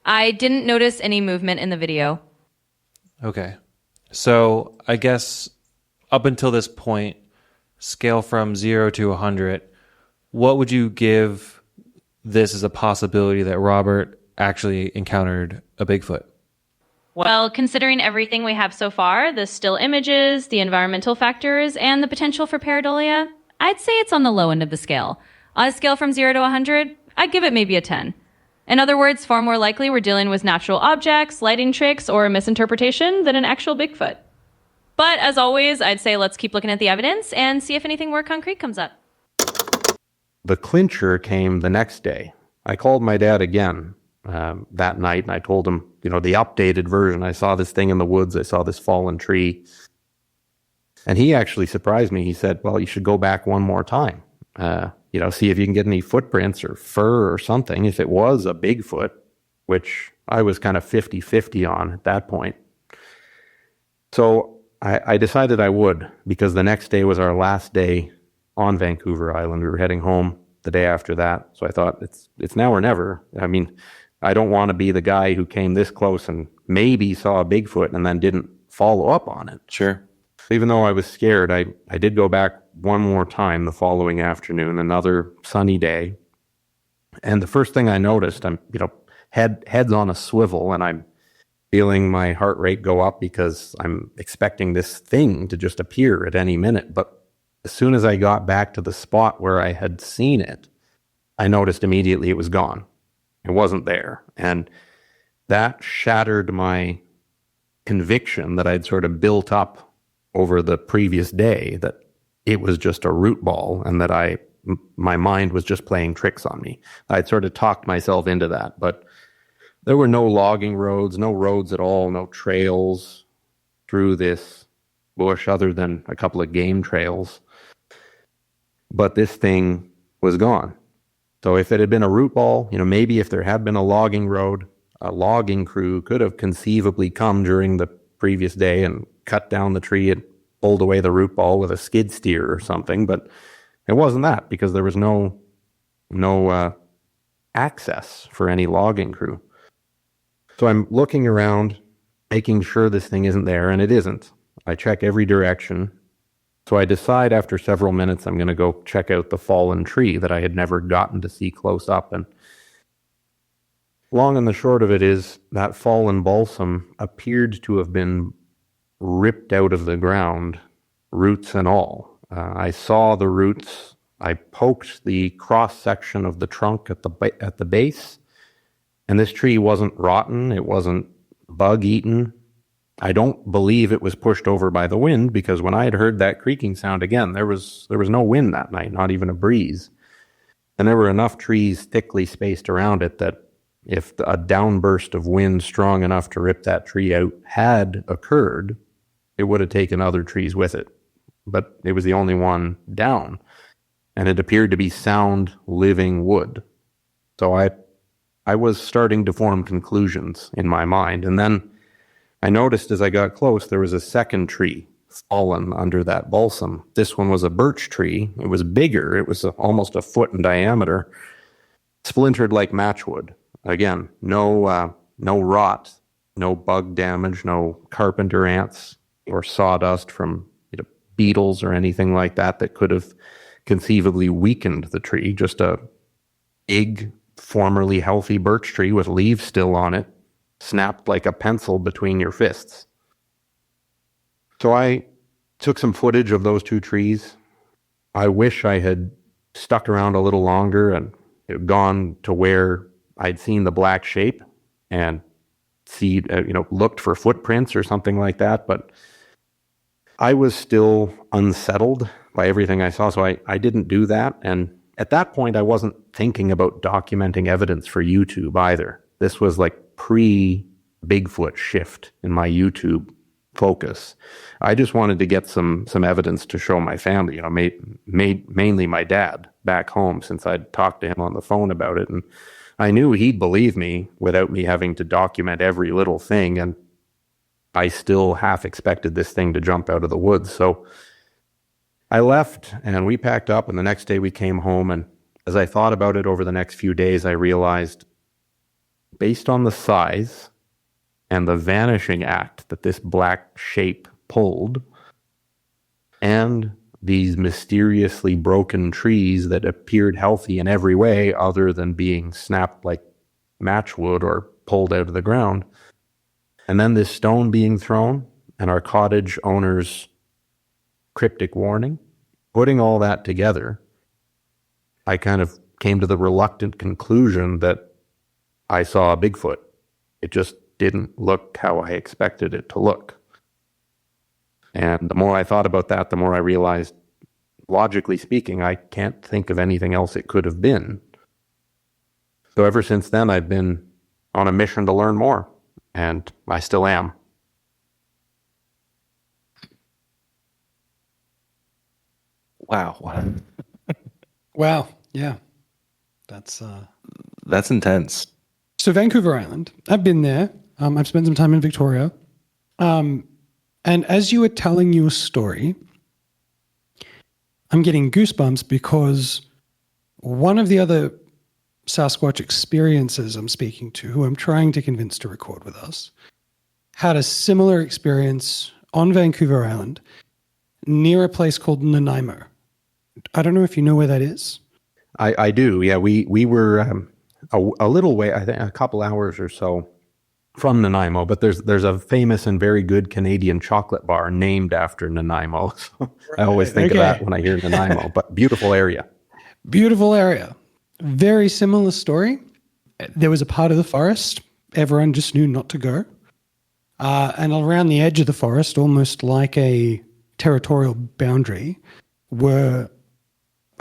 I didn't notice any movement in the video. Okay. So I guess up until this point, scale from 0 to 100, what would you give this as a possibility that Robert actually encountered a Bigfoot? Well, considering everything we have so far, the still images, the environmental factors, and the potential for pareidolia, I'd say it's on the low end of the scale. On a scale from 0 to 100, I'd give it maybe a 10. In other words, far more likely we're dealing with natural objects, lighting tricks, or a misinterpretation than an actual Bigfoot. But as always, I'd say let's keep looking at the evidence and see if anything more concrete comes up. The clincher came the next day. I called my dad again that night, and I told him, the updated version. I saw this thing in the woods. I saw this fallen tree. And he actually surprised me. He said, well, you should go back one more time. See if you can get any footprints or fur or something. If it was a Bigfoot, which I was kind of 50-50 on at that point. So I decided I would, because the next day was our last day on Vancouver Island. We were heading home the day after that. So I thought it's now or never. I mean, I don't want to be the guy who came this close and maybe saw a Bigfoot and then didn't follow up on it. Sure. Even though I was scared, I did go back one more time the following afternoon, another sunny day. And the first thing I noticed, I'm, head's on a swivel, and I'm feeling my heart rate go up because I'm expecting this thing to just appear at any minute. But as soon as I got back to the spot where I had seen it, I noticed immediately it was gone. It wasn't there. And that shattered my conviction that I'd sort of built up over the previous day, that it was just a root ball and that my mind was just playing tricks on me. I'd sort of talked myself into that, but there were no logging roads, no roads at all, no trails through this bush other than a couple of game trails. But this thing was gone. So if it had been a root ball, maybe if there had been a logging road, a logging crew could have conceivably come during the previous day and cut down the tree pulled away the root ball with a skid steer or something, but it wasn't that because there was no access for any logging crew. So I'm looking around, making sure this thing isn't there, and it isn't. I check every direction. So I decide after several minutes I'm going to go check out the fallen tree that I had never gotten to see close up. And long and the short of it is that fallen balsam appeared to have been ripped out of the ground, roots and all. I saw the roots. I poked the cross section of the trunk at the base, and this tree wasn't rotten. It wasn't bug eaten. I don't believe it was pushed over by the wind, because when I had heard that creaking sound again, there was no wind that night, not even a breeze. And there were enough trees thickly spaced around it that if a downburst of wind strong enough to rip that tree out had occurred, it would have taken other trees with it. But it was the only one down, and it appeared to be sound, living wood. So I was starting to form conclusions in my mind. And then I noticed as I got close, there was a second tree fallen under that balsam. This one was a birch tree. It was bigger. It was almost a foot in diameter, splintered like matchwood. Again, no rot, no bug damage, no carpenter ants or sawdust from beetles or anything like that could have conceivably weakened the tree. Just a big, formerly healthy birch tree with leaves still on it, snapped like a pencil between your fists. So I took some footage of those two trees. I wish I had stuck around a little longer and gone to where I'd seen the black shape and looked for footprints or something like that. But I was still unsettled by everything I saw, so I didn't do that. And at that point, I wasn't thinking about documenting evidence for YouTube either. This was like pre-Bigfoot shift in my YouTube focus. I just wanted to get some evidence to show my family, mainly my dad back home, since I'd talked to him on the phone about it. And I knew he'd believe me without me having to document every little thing. And I still half expected this thing to jump out of the woods. So I left and we packed up, and the next day we came home. And as I thought about it over the next few days, I realized, based on the size and the vanishing act that this black shape pulled, and these mysteriously broken trees that appeared healthy in every way other than being snapped like matchwood or pulled out of the ground, and then this stone being thrown and our cottage owner's cryptic warning, putting all that together, I kind of came to the reluctant conclusion that I saw a Bigfoot. It just didn't look how I expected it to look. And the more I thought about that, the more I realized, logically speaking, I can't think of anything else it could have been. So ever since then, I've been on a mission to learn more, and I still am. Wow. Wow. Yeah. That's intense. So Vancouver Island, I've been there. I've spent some time in Victoria. And as you were telling your story, I'm getting goosebumps because one of the other Sasquatch experiences I'm speaking to, who I'm trying to convince to record with us, had a similar experience on Vancouver Island near a place called Nanaimo. I don't know if you know where that is. I do. Yeah, we were a little way, I think a couple hours or so from Nanaimo, but there's a famous and very good Canadian chocolate bar named after Nanaimo. So right. I always think of that when I hear Nanaimo, but beautiful area. Beautiful area. Very similar story. There was a part of the forest everyone just knew not to go. And around the edge of the forest, almost like a territorial boundary, were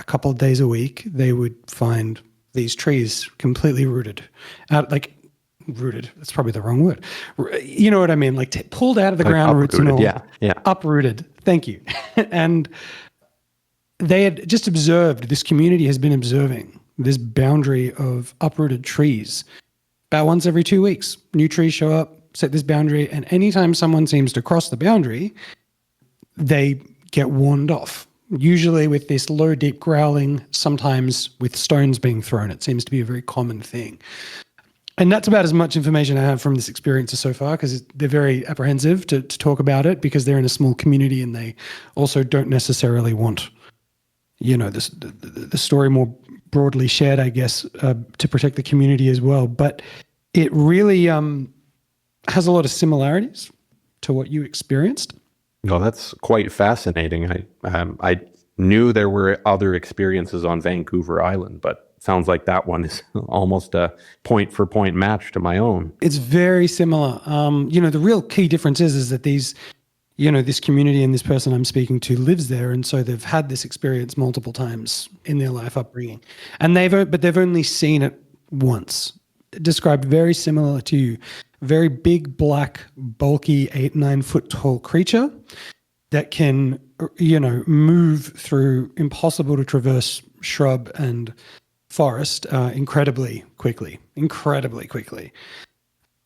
a couple of days a week, they would find these trees completely rooted out, like rooted. That's probably the wrong word. You know what I mean? Like pulled out of the ground, roots and all. Yeah. Uprooted. Thank you. And they had just observed, this community has been observing this boundary of uprooted trees. About once every 2 weeks, new trees show up, set this boundary, and anytime someone seems to cross the boundary, they get warned off. Usually with this low, deep growling, sometimes with stones being thrown. It seems to be a very common thing. And that's about as much information I have from this experience so far, because they're very apprehensive to talk about it because they're in a small community and they also don't necessarily want, the story more broadly shared, I guess, to protect the community as well. But it really has a lot of similarities to what you experienced. No, that's quite fascinating. I knew there were other experiences on Vancouver Island, but sounds like that one is almost a point-for-point match to my own. It's very similar. The real key difference is that these, this community and this person I'm speaking to lives there, and so they've had this experience multiple times in their life upbringing, and they've only seen it once. Described very similar to you. Very big, black, bulky, 8-9 foot tall creature that can, move through impossible to traverse shrub and forest incredibly quickly.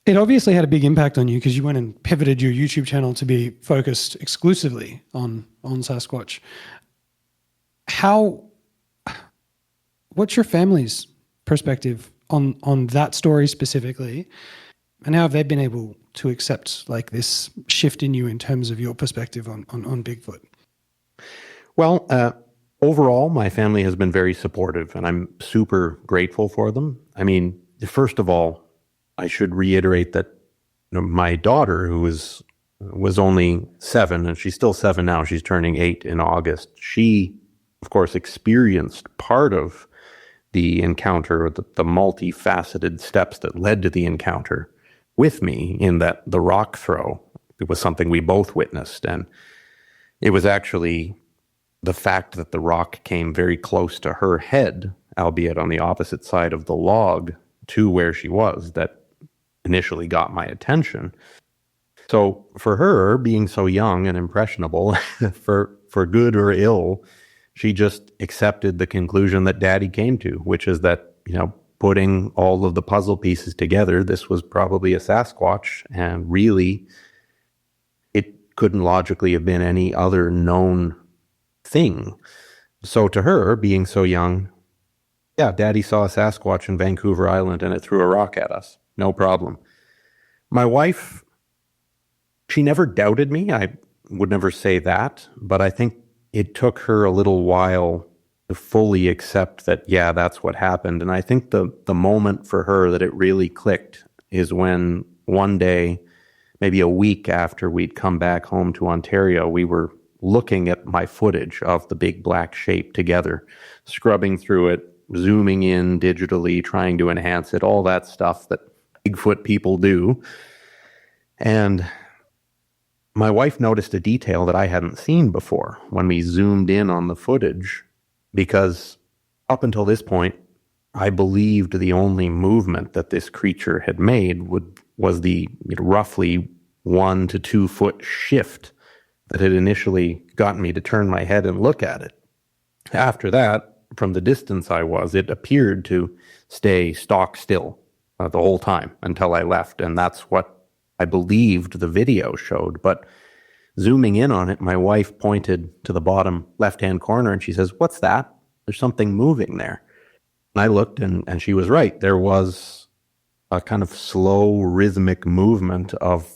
It obviously had a big impact on you because you went and pivoted your YouTube channel to be focused exclusively on Sasquatch. What's your family's perspective on that story specifically? And how have they been able to accept like this shift in you in terms of your perspective on Bigfoot? Well, overall, my family has been very supportive, and I'm super grateful for them. I mean, first of all, I should reiterate that my daughter, who was only 7, and she's still 7 now, she's turning 8 in August, she, of course, experienced part of the encounter, the multifaceted steps that led to the encounter with me, in that the rock throw, it was something we both witnessed. And it was actually the fact that the rock came very close to her head, albeit on the opposite side of the log to where she was, that initially got my attention. So for her, being so young and impressionable, for good or ill, she just accepted the conclusion that Daddy came to, which is that, putting all of the puzzle pieces together, this was probably a Sasquatch, and really it couldn't logically have been any other known thing. So to her, being so young, yeah, Daddy saw a Sasquatch in Vancouver Island and it threw a rock at us. No problem. My wife, she never doubted me. I would never say that, but I think it took her a little while to fully accept that, yeah, that's what happened. And I think the moment for her that it really clicked is when one day, maybe a week after we'd come back home to Ontario, we were looking at my footage of the big black shape together, scrubbing through it, zooming in digitally, trying to enhance it, all that stuff that Bigfoot people do. And my wife noticed a detail that I hadn't seen before when we zoomed in on the footage, because up until this point, I believed the only movement that this creature had made was the roughly 1 to 2 foot shift that had initially gotten me to turn my head and look at it. After that, from the distance I was, it appeared to stay stock still the whole time until I left, and that's what I believed the video showed. But zooming in on it, my wife pointed to the bottom left-hand corner and she says, "What's that? There's something moving there." And I looked and she was right. There was a kind of slow rhythmic movement of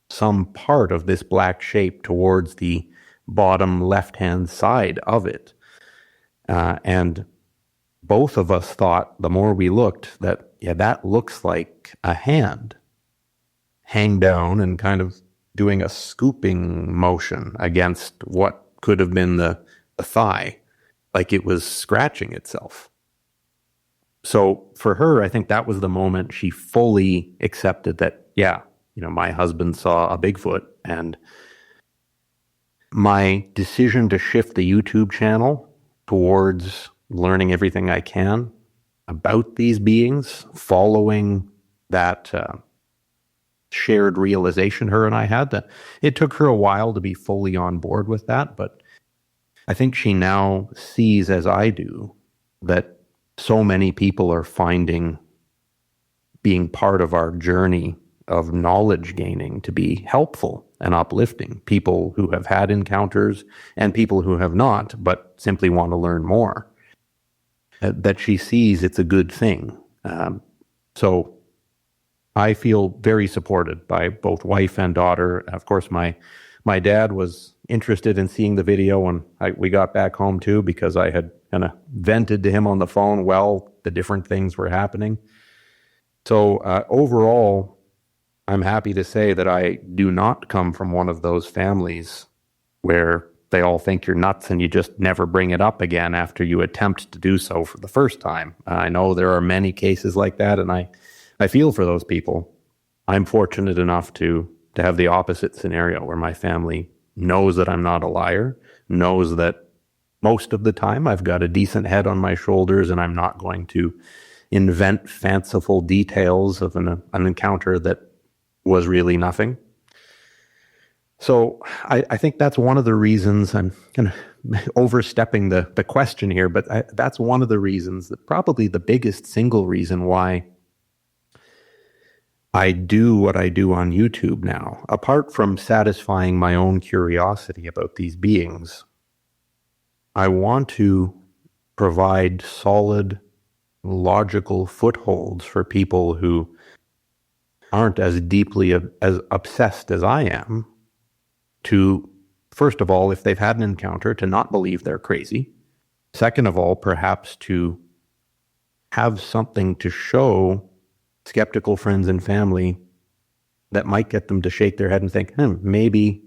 some part of this black shape towards the bottom left-hand side of it. And both of us thought, the more we looked, that, yeah, that looks like a hand hang down and kind of doing a scooping motion against what could have been the thigh, like it was scratching itself. So for her, I think that was the moment she fully accepted that, yeah, my husband saw a Bigfoot. And my decision to shift the YouTube channel towards learning everything I can about these beings, following that shared realization her and I had, that it took her a while to be fully on board with that, but I think she now sees, as I do, that so many people are finding being part of our journey of knowledge gaining to be helpful and uplifting. People who have had encounters and people who have not, but simply want to learn more. That she sees it's a good thing. So I feel very supported by both wife and daughter. Of course, my dad was interested in seeing the video when we got back home too, because I had kind of vented to him on the phone while the different things were happening. So overall, I'm happy to say that I do not come from one of those families where they all think you're nuts and you just never bring it up again after you attempt to do so for the first time. I know there are many cases like that, and I feel for those people. I'm fortunate enough to have the opposite scenario where my family knows that I'm not a liar, knows that most of the time I've got a decent head on my shoulders and I'm not going to invent fanciful details of an encounter that was really nothing. So I think that's one of the reasons, I'm kind of overstepping the question here, but that's one of the reasons, that probably the biggest single reason why I do what I do on YouTube now. Apart from satisfying my own curiosity about these beings, I want to provide solid, logical footholds for people who aren't as deeply as obsessed as I am, to, first of all, if they've had an encounter, to not believe they're crazy. Second of all, perhaps to have something to show skeptical friends and family that might get them to shake their head and think, maybe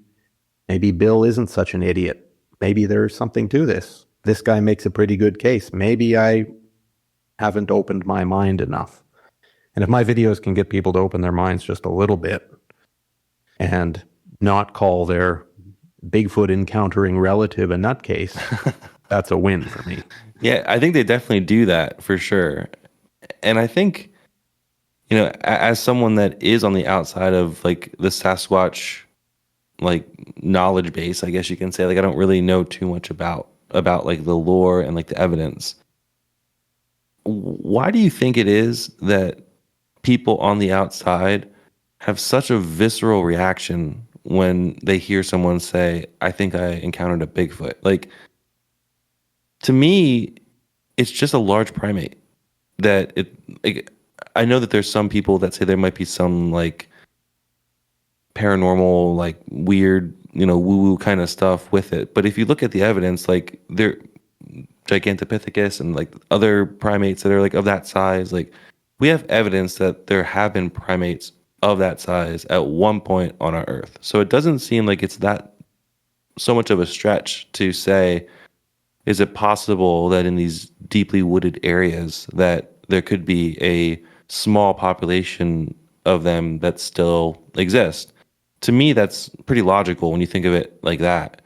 Bill isn't such an idiot. Maybe there's something to this. This guy makes a pretty good case. Maybe I haven't opened my mind enough. And if my videos can get people to open their minds just a little bit and not call their Bigfoot encountering relative a nutcase, that's a win for me. Yeah, I think they definitely do that for sure. And I think, as someone that is on the outside of like the Sasquatch like knowledge base, I guess you can say, like I don't really know too much about like the lore and like the evidence. Why do you think it is that people on the outside have such a visceral reaction when they hear someone say, I think I encountered a Bigfoot? Like, to me, it's just a large primate that I know that there's some people that say there might be some like paranormal, like weird, woo-woo kind of stuff with it. But if you look at the evidence, like they're Gigantopithecus and like other primates that are like of that size, like we have evidence that there have been primates of that size at one point on our Earth. So it doesn't seem like it's that so much of a stretch to say, is it possible that in these deeply wooded areas that there could be a small population of them that still exist? To me, that's pretty logical when you think of it like that.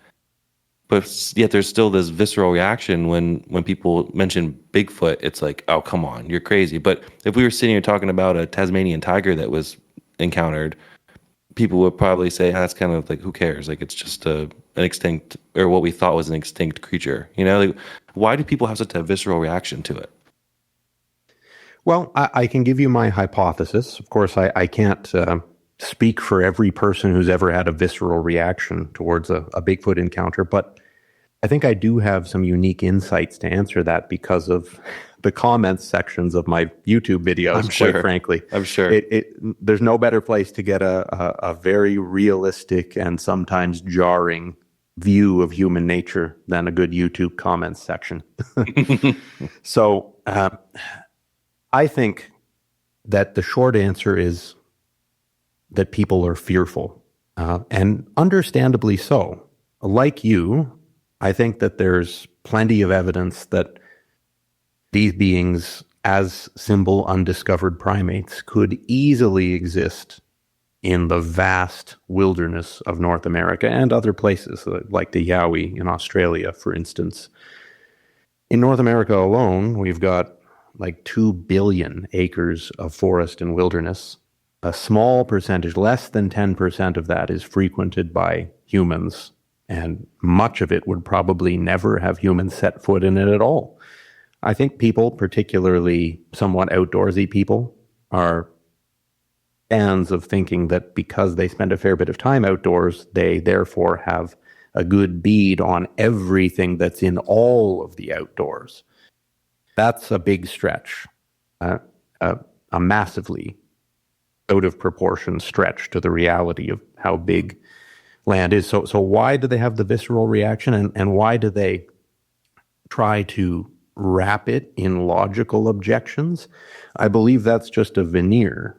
But yet there's still this visceral reaction when people mention Bigfoot. It's like, oh, come on, you're crazy. But if we were sitting here talking about a Tasmanian tiger that was encountered, people would probably say, that's kind of like, who cares? Like, it's just an extinct, or what we thought was an extinct creature. Like, why do people have such a visceral reaction to it? Well, I can give you my hypothesis. Of course, I can't speak for every person who's ever had a visceral reaction towards a Bigfoot encounter, but I think I do have some unique insights to answer that because of the comments sections of my YouTube videos, quite frankly. I'm sure. There's no better place to get a very realistic and sometimes jarring view of human nature than a good YouTube comments section. So I think that the short answer is that people are fearful, and understandably so. Like you, I think that there's plenty of evidence that these beings, as symbol undiscovered primates, could easily exist in the vast wilderness of North America and other places, like the Yowie in Australia, for instance. In North America alone, we've got like 2 billion acres of forest and wilderness. A small percentage, less than 10% of that, is frequented by humans, and much of it would probably never have humans set foot in it at all. I think people, particularly somewhat outdoorsy people, are fans of thinking that because they spend a fair bit of time outdoors, they therefore have a good bead on everything that's in all of the outdoors. That's a big stretch, a massively out of proportion stretch to the reality of how big land is. So why do they have the visceral reaction, and why do they try to wrap it in logical objections? I believe that's just a veneer,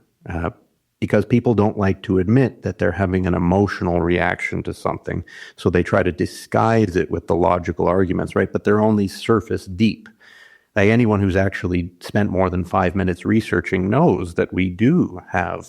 because people don't like to admit that they're having an emotional reaction to something. So they try to disguise it with the logical arguments, right? But they're only surface deep. Like anyone who's actually spent more than 5 minutes researching knows that we do have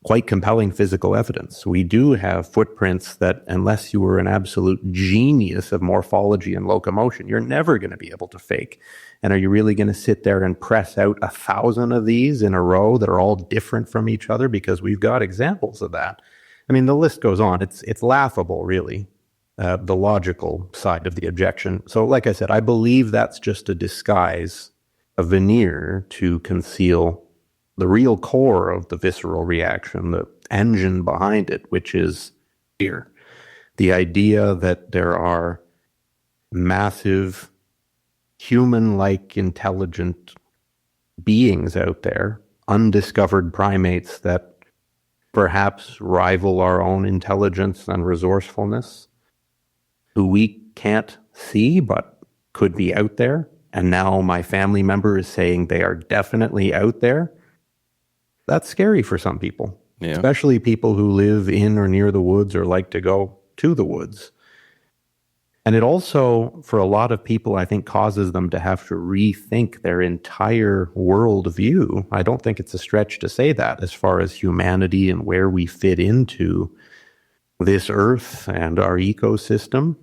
quite compelling physical evidence. We do have footprints that, unless you were an absolute genius of morphology and locomotion, you're never going to be able to fake. And are you really going to sit there and press out 1,000 of these in a row that are all different from each other? Because we've got examples of that. I mean, the list goes on. It's laughable, really, the logical side of the objection. So like I said, I believe that's just a disguise, a veneer to conceal the real core of the visceral reaction, the engine behind it, which is fear. The idea that there are massive, human-like intelligent beings out there, undiscovered primates that perhaps rival our own intelligence and resourcefulness, who we can't see but could be out there. And now my family member is saying they are definitely out there. That's scary for some people, especially people who live in or near the woods or like to go to the woods. And it also, for a lot of people, I think causes them to have to rethink their entire worldview. I don't think it's a stretch to say that, as far as humanity and where we fit into this earth and our ecosystem.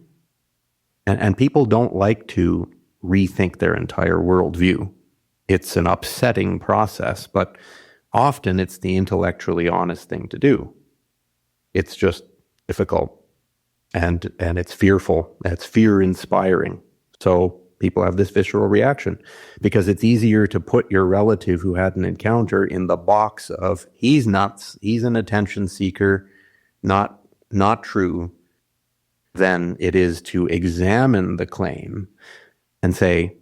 And people don't like to rethink their entire worldview. It's an upsetting process, but often it's the intellectually honest thing to do. It's just difficult, and it's fearful. It's fear-inspiring. So people have this visceral reaction because it's easier to put your relative who had an encounter in the box of he's nuts, he's an attention seeker, not true, than it is to examine the claim and say,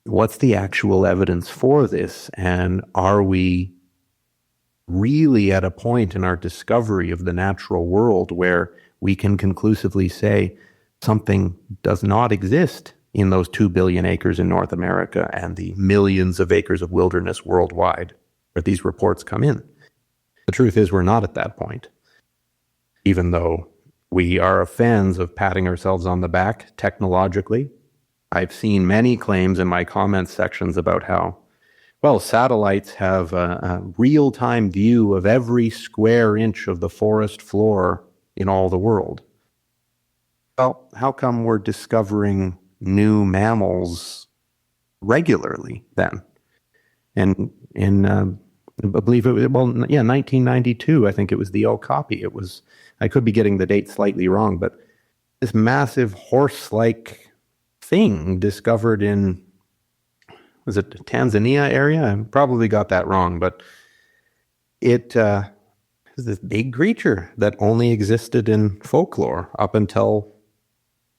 what's the actual evidence for this? And are we really at a point in our discovery of the natural world where we can conclusively say something does not exist in those 2 billion acres in North America and the millions of acres of wilderness worldwide where these reports come in? The truth is, we're not at that point, even though we are fans of patting ourselves on the back technologically. I've seen many claims in my comments sections about how, well, satellites have a real-time view of every square inch of the forest floor in all the world. Well, how come we're discovering new mammals regularly then? And I believe it was, 1992, I think it was the Okapi. It was, I could be getting the date slightly wrong, but this massive horse-like thing discovered in, was it Tanzania area? I probably got that wrong, but it is this big creature that only existed in folklore up until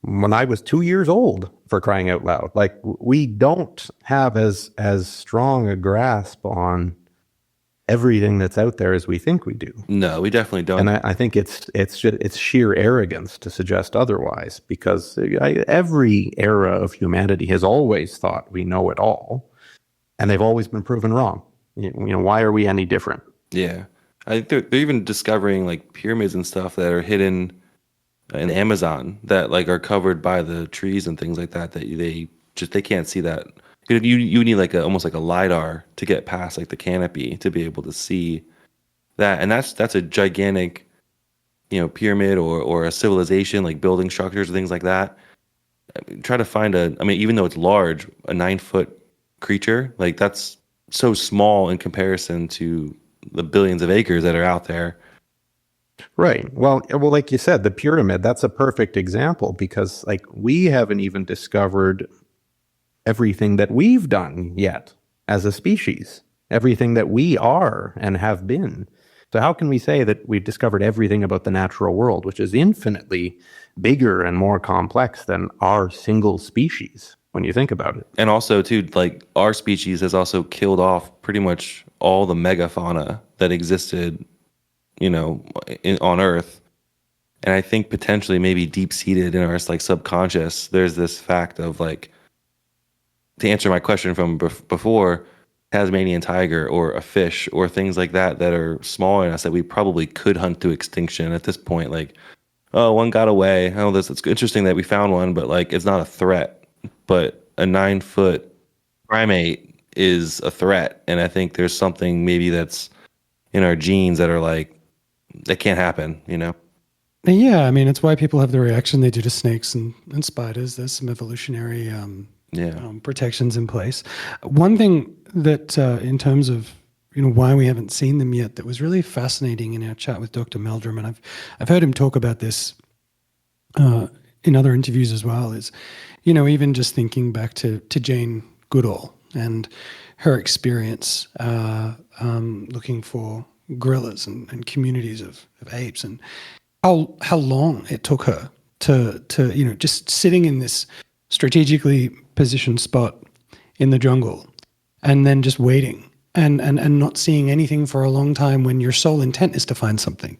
when I was 2 years old, for crying out loud. Like, we don't have as strong a grasp on everything that's out there as we think we do. No, we definitely don't. And I think it's sheer arrogance to suggest otherwise, because every era of humanity has always thought we know it all, and they've always been proven wrong. Why are we any different? Yeah, I think they're even discovering like pyramids and stuff that are hidden in Amazon that like are covered by the trees and things like that. That they can't see that. You need like almost like a LiDAR to get past like the canopy to be able to see that, and that's a gigantic, pyramid or a civilization, like building structures and things like that. Try to find even though it's large, a 9-foot creature, like that's so small in comparison to the billions of acres that are out there. Right. Well, like you said, the pyramid, that's a perfect example, because like we haven't even discovered everything that we've done yet as a species, everything that we are and have been. So how can we say that we've discovered everything about the natural world, which is infinitely bigger and more complex than our single species, when you think about it? And also, too, like our species has also killed off pretty much all the megafauna that existed, on Earth. And I think potentially maybe deep-seated in our like subconscious, there's this fact of like, to answer my question from before, Tasmanian tiger or a fish or things like that that are smaller than us that we probably could hunt to extinction at this point. Like, oh, one got away. Oh, it's interesting that we found one, but like it's not a threat. But a 9-foot primate is a threat, and I think there's something maybe that's in our genes that are like that can't happen. Yeah, I mean, it's why people have the reaction they do to snakes and spiders. There's some evolutionary protections in place. One thing that, in terms of why we haven't seen them yet, that was really fascinating in our chat with Dr. Meldrum, and I've heard him talk about this in other interviews as well, is even just thinking back to Jane Goodall and her experience looking for gorillas and communities of apes, and how long it took her to just sitting in this strategically positioned spot in the jungle and then just waiting and not seeing anything for a long time when your sole intent is to find something.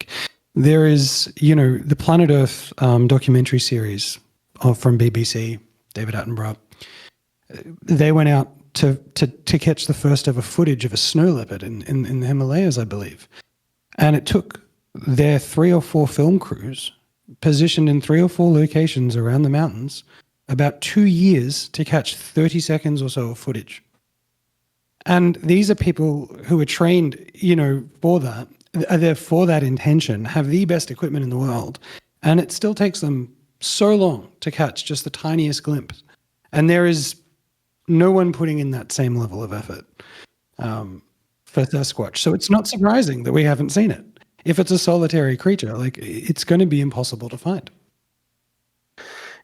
There is, the Planet Earth documentary series from BBC, David Attenborough. They went out to catch the first ever footage of a snow leopard in the Himalayas, I believe. And it took their 3 or 4 film crews positioned in 3 or 4 locations around the mountains about 2 years to catch 30 seconds or so of footage. And these are people who are trained, for that. Are there for that intention, have the best equipment in the world, and it still takes them so long to catch just the tiniest glimpse. And there is no one putting in that same level of effort for Sasquatch. So it's not surprising that we haven't seen it. If it's a solitary creature, like, it's going to be impossible to find.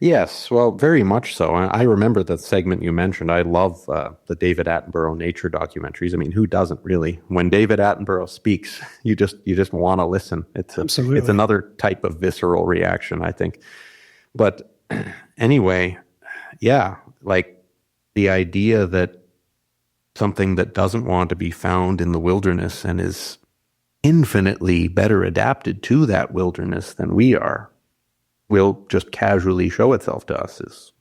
Yes, well, very much so. I remember the segment you mentioned. I love the David Attenborough nature documentaries. I mean, who doesn't really? When David Attenborough speaks, you just want to listen. Absolutely. It's another type of visceral reaction, I think. But anyway, yeah, like the idea that something that doesn't want to be found in the wilderness and is infinitely better adapted to that wilderness than we are will just casually show itself to us is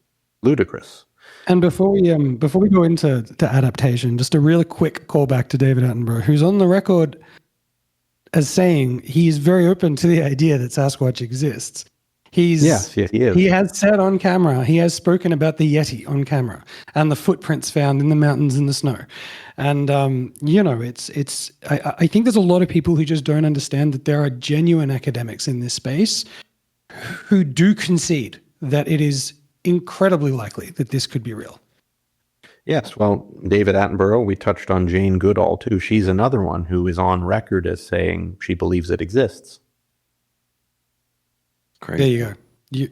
ludicrous. And before we go into adaptation, just a really quick callback to David Attenborough, who's on the record as saying he is very open to the idea that Sasquatch exists. Yes, he is. He has said on camera, he has spoken about the Yeti on camera and the footprints found in the mountains in the snow. And, it's I think there's a lot of people who just don't understand that there are genuine academics in this space who do concede that it is incredibly likely that this could be real. Yes, well, David Attenborough, we touched on Jane Goodall too. She's another one who is on record as saying she believes it exists. Great. There you go.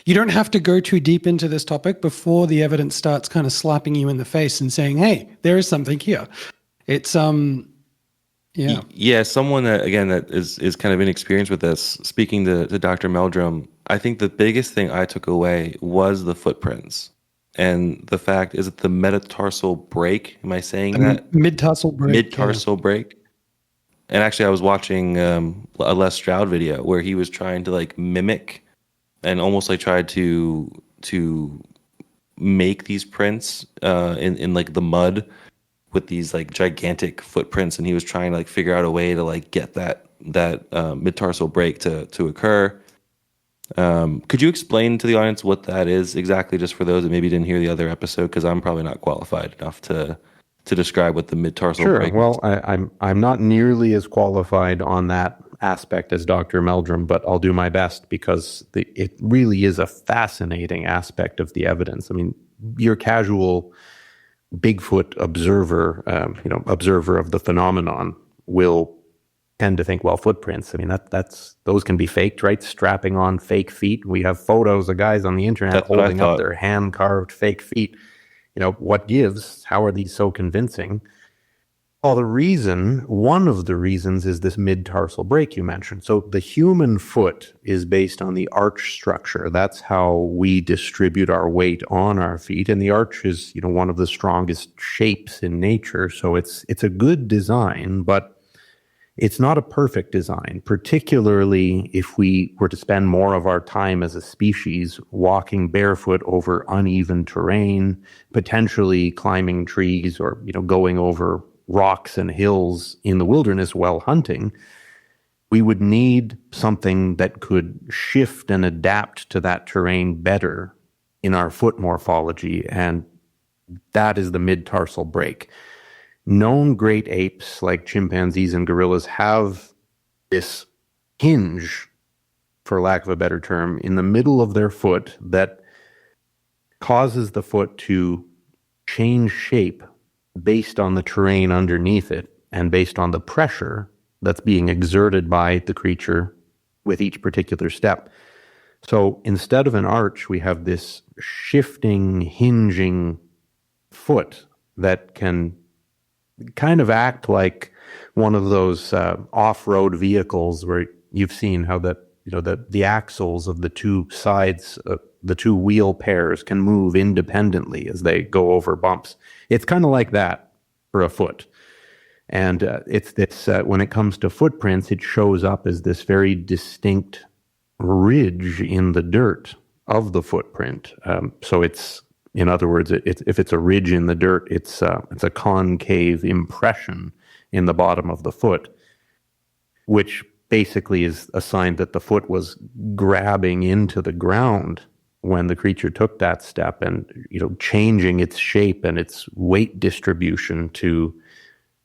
You don't have to go too deep into this topic before the evidence starts kind of slapping you in the face and saying, hey, there is something here. It's Yeah, someone that, again, that is kind of inexperienced with this, speaking to Dr. Meldrum, I think the biggest thing I took away was the footprints. And the fact, is it the metatarsal break? Am I saying that? Mid-tarsal break. Mid-tarsal break. And actually, I was watching a Les Stroud video where he was trying to like mimic and almost like tried to make these prints in like the mud with these like gigantic footprints, and he was trying to like figure out a way to like get that mid-tarsal break to occur. Could you explain to the audience what that is exactly, just for those that maybe didn't hear the other episode? Because I'm probably not qualified enough to describe what the mid-tarsal break is. Well, I'm not nearly as qualified on that aspect as Dr. Meldrum, but I'll do my best because it really is a fascinating aspect of the evidence. I mean, your casual Bigfoot observer, observer of the phenomenon will tend to think, well, footprints. I mean, those can be faked, right? Strapping on fake feet. We have photos of guys on the internet holding up their hand-carved fake feet. What gives? How are these so convincing? Well, one of the reasons is this mid-tarsal break you mentioned. So the human foot is based on the arch structure. That's how we distribute our weight on our feet. And the arch is, one of the strongest shapes in nature. So it's a good design, but it's not a perfect design, particularly if we were to spend more of our time as a species walking barefoot over uneven terrain, potentially climbing trees or, going over rocks and hills in the wilderness while hunting. We would need something that could shift and adapt to that terrain better in our foot morphology, and that is the mid-tarsal break. Known great apes like chimpanzees and gorillas have this hinge, for lack of a better term, in the middle of their foot that causes the foot to change shape based on the terrain underneath it and based on the pressure that's being exerted by the creature with each particular step. So instead of an arch, we have this shifting, hinging foot that can kind of act like one of those off-road vehicles where you've seen how the axles of the two sides, the two wheel pairs can move independently as they go over bumps. It's kind of like that for a foot. And it's when it comes to footprints, it shows up as this very distinct ridge in the dirt of the footprint. So it's, in other words, if it's a ridge in the dirt, it's a concave impression in the bottom of the foot, which basically is a sign that the foot was grabbing into the ground when the creature took that step and, changing its shape and its weight distribution to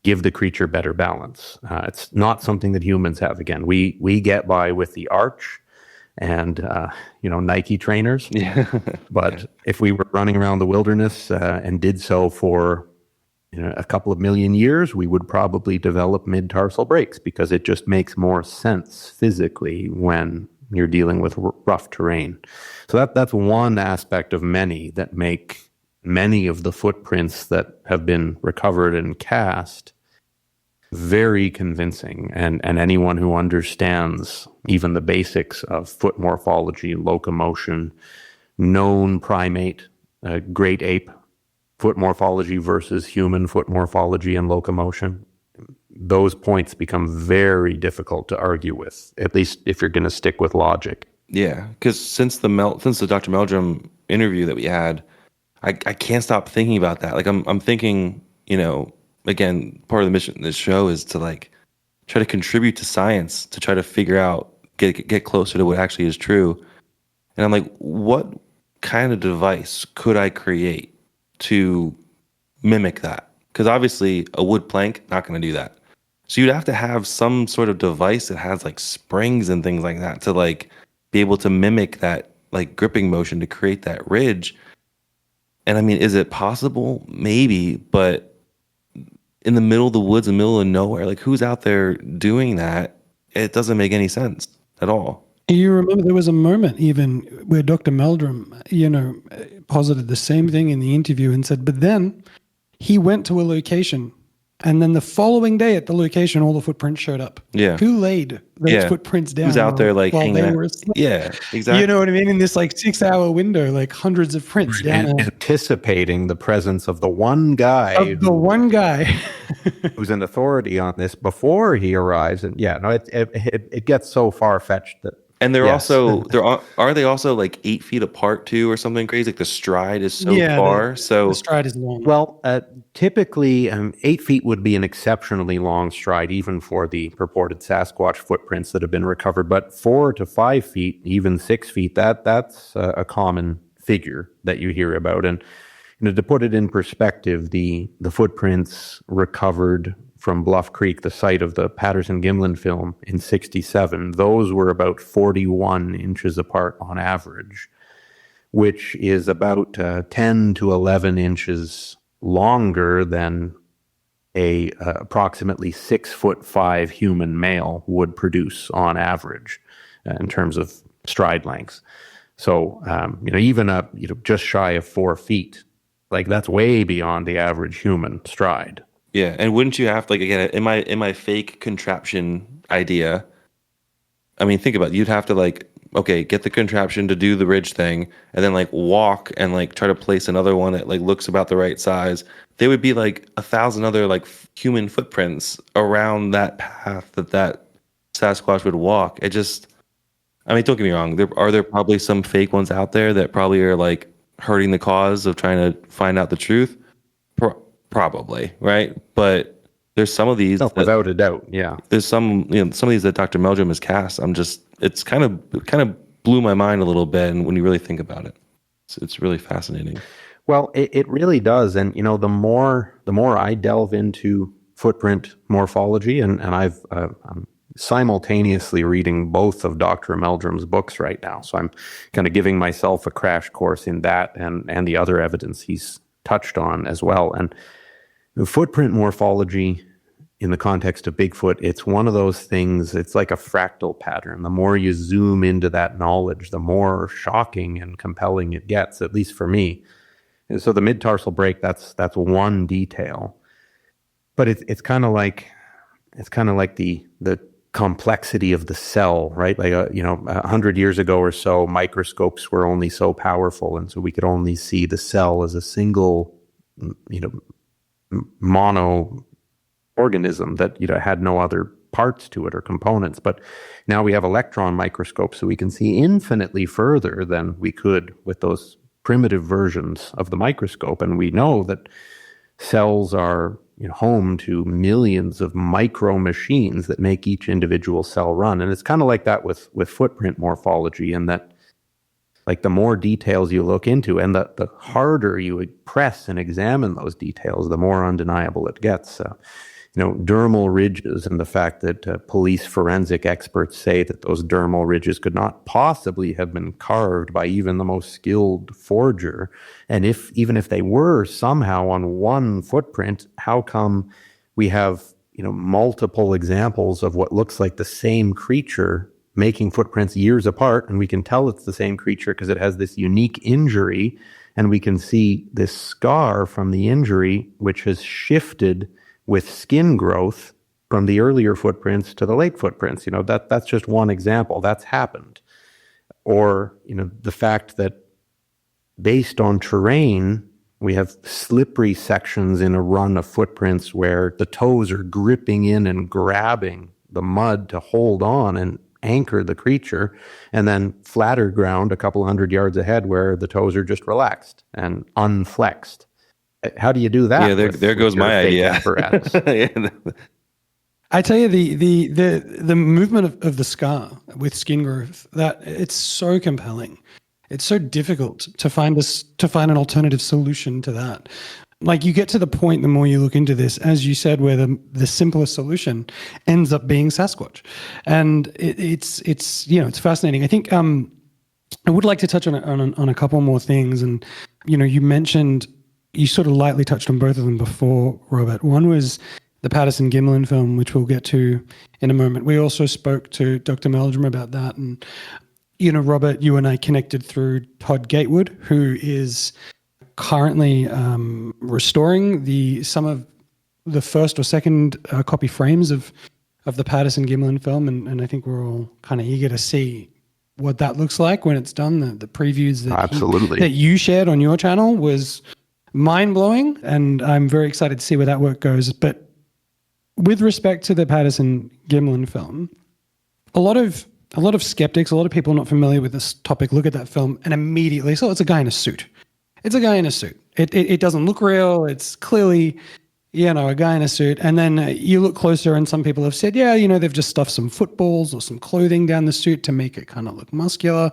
give the creature better balance. It's not something that humans have. Again, we get by with the arch and, Nike trainers. Yeah. But if we were running around the wilderness and did so for a couple of million years, we would probably develop mid-tarsal breaks because it just makes more sense physically when you're dealing with rough terrain. So that's one aspect of many that make many of the footprints that have been recovered and cast very convincing. And anyone who understands even the basics of foot morphology, locomotion, known primate, great ape foot morphology versus human foot morphology and locomotion, those points become very difficult to argue with, at least if you're going to stick with logic. Yeah, because since the Dr. Meldrum interview that we had, I can't stop thinking about that. Like I'm thinking, again, part of the mission of this show is to try to contribute to science, to try to figure out, get closer to what actually is true. And I'm like, what kind of device could I create to mimic that? Because obviously a wood plank, not going to do that. So you'd have to have some sort of device that has springs and things like that to be able to mimic that gripping motion to create that ridge. And I mean, is it possible? Maybe, but in the middle of the woods, in the middle of nowhere, who's out there doing that? It doesn't make any sense at all. You remember there was a moment even where Dr. Meldrum, posited the same thing in the interview and said, but then he went to a location and then the following day at the location, all the footprints showed up. Yeah. Who laid those footprints down? Who's out there while hanging they out? were asleep? Yeah, exactly. You know what I mean? In this 6-hour window, hundreds of prints down And anticipating the presence of the one guy who's an authority on this before he arrives. And it gets so far-fetched that. And they're also are they also 8 feet apart too, or something crazy? The stride is so far. The stride is long. Well, typically 8 feet would be an exceptionally long stride, even for the purported Sasquatch footprints that have been recovered. But 4 to 5 feet, even 6 feet, that's a common figure that you hear about. And to put it in perspective, the footprints recovered from Bluff Creek, the site of the Patterson-Gimlin film in 1967, those were about 41 inches apart on average, which is about 10 to 11 inches longer than a approximately 6'5" human male would produce on average in terms of stride lengths. So, even just shy of 4 feet, that's way beyond the average human stride. Yeah, and wouldn't you have to, like, again, in my fake contraption idea, I mean, think about it. You'd have to, like, okay, get the contraption to do the ridge thing, and then like walk and like try to place another one that like looks about the right size. There would be like 1,000 other like human footprints around that path that Sasquatch would walk. It just, I mean, don't get me wrong. There probably some fake ones out there that probably are like hurting the cause of trying to find out the truth. Probably, right? But there's some of these without a doubt. Yeah. There's some, some of these that Dr. Meldrum has cast. It's kind of blew my mind a little bit. And when you really think about it, it's really fascinating. Well, it really does. And, the more I delve into footprint morphology, and I'm simultaneously reading both of Dr. Meldrum's books right now. So I'm kind of giving myself a crash course in that and the other evidence he's touched on as well. And footprint morphology in the context of Bigfoot, it's one of those things, it's like a fractal pattern. The more you zoom into that knowledge, the more shocking and compelling it gets, at least for me. And so the mid-tarsal break, that's one detail. But it's kind of like the complexity of the cell, right? Like 100 years ago or so, microscopes were only so powerful, and so we could only see the cell as a single, mono organism that had no other parts to it or components. But now we have electron microscopes, so we can see infinitely further than we could with those primitive versions of the microscope. And we know that cells are home to millions of micro machines that make each individual cell run. And it's kind of like that with footprint morphology, and that like the more details you look into and the harder you press and examine those details, the more undeniable it gets. Dermal ridges, and the fact that police forensic experts say that those dermal ridges could not possibly have been carved by even the most skilled forger. And even if they were somehow on one footprint, how come we have multiple examples of what looks like the same creature making footprints years apart, and we can tell it's the same creature because it has this unique injury, and we can see this scar from the injury which has shifted with skin growth from the earlier footprints to the late footprints. That's just one example. That's happened. Or, the fact that based on terrain, we have slippery sections in a run of footprints where the toes are gripping in and grabbing the mud to hold on and anchor the creature, and then flatter ground a couple 100 yards ahead where the toes are just relaxed and unflexed. How do you do that? Yeah, there goes my idea. I tell you, the movement of the scar with skin growth, that it's so compelling. It's so difficult to find an alternative solution to that. Like, you get to the point, the more you look into this, as you said, where the simplest solution ends up being Sasquatch, and it's fascinating. I think I would like to touch on a couple more things, and you sort of lightly touched on both of them before, Robert. One was the Patterson-Gimlin film, which we'll get to in a moment. We also spoke to Dr. Meldrum about that, and Robert, you and I connected through Todd Gatewood, who is currently restoring some of the first or second copy frames of the Patterson-Gimlin film, and I think we're all kind of eager to see what that looks like when it's done. The previews that you shared on your channel was mind-blowing, and I'm very excited to see where that work goes. But with respect to the Patterson-Gimlin film, a lot of skeptics, a lot of people not familiar with this topic look at that film and immediately, so it's a guy in a suit. It's a guy in a suit. It doesn't look real. It's clearly, a guy in a suit. And then you look closer, and some people have said, they've just stuffed some footballs or some clothing down the suit to make it kind of look muscular.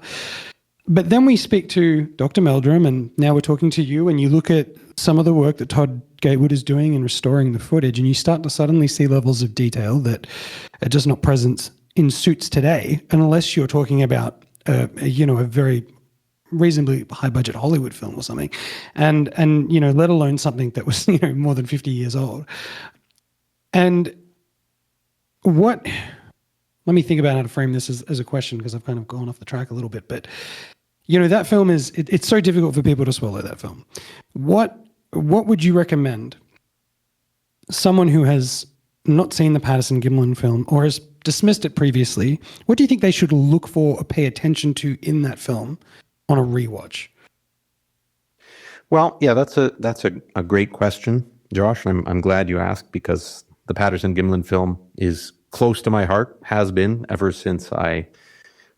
But then we speak to Dr. Meldrum, and now we're talking to you, and you look at some of the work that Todd Gatewood is doing in restoring the footage, and you start to suddenly see levels of detail that are just not present in suits today, unless you're talking about a very reasonably high budget Hollywood film or something, and let alone something that was more than 50 years old. And let me think about how to frame this as a question, because I've kind of gone off the track a little bit. But that film it's so difficult for people to swallow that film. What would you recommend someone who has not seen the Patterson-Gimlin film or has dismissed it previously, what do you think they should look for or pay attention to in that film on a rewatch? Well, yeah, that's a great question, Josh. I'm glad you asked, because the Patterson-Gimlin film is close to my heart, has been ever since I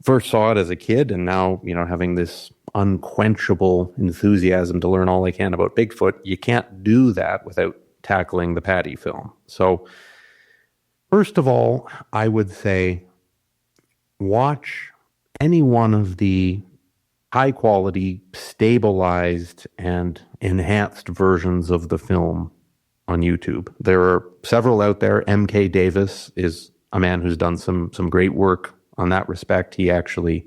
first saw it as a kid, and now, having this unquenchable enthusiasm to learn all I can about Bigfoot. You can't do that without tackling the Patty film. So, first of all, I would say watch any one of the high quality, stabilized, and enhanced versions of the film on YouTube. There are several out there. M.K. Davis is a man who's done some great work on that respect. He actually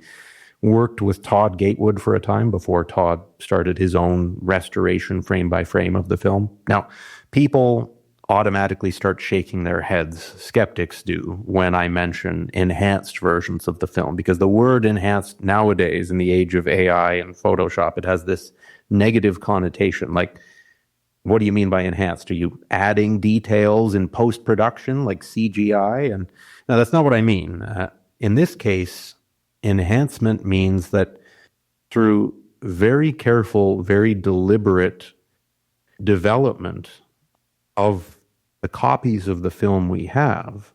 worked with Todd Gatewood for a time before Todd started his own restoration frame by frame of the film. Now, people automatically start shaking their heads, skeptics do, when I mention enhanced versions of the film, because the word enhanced nowadays, in the age of AI and Photoshop, it has this negative connotation. Like, what do you mean by enhanced? Are you adding details in post-production, like CGI? And no, that's not what I mean. In this case, enhancement means that through very careful, very deliberate development of the copies of the film we have,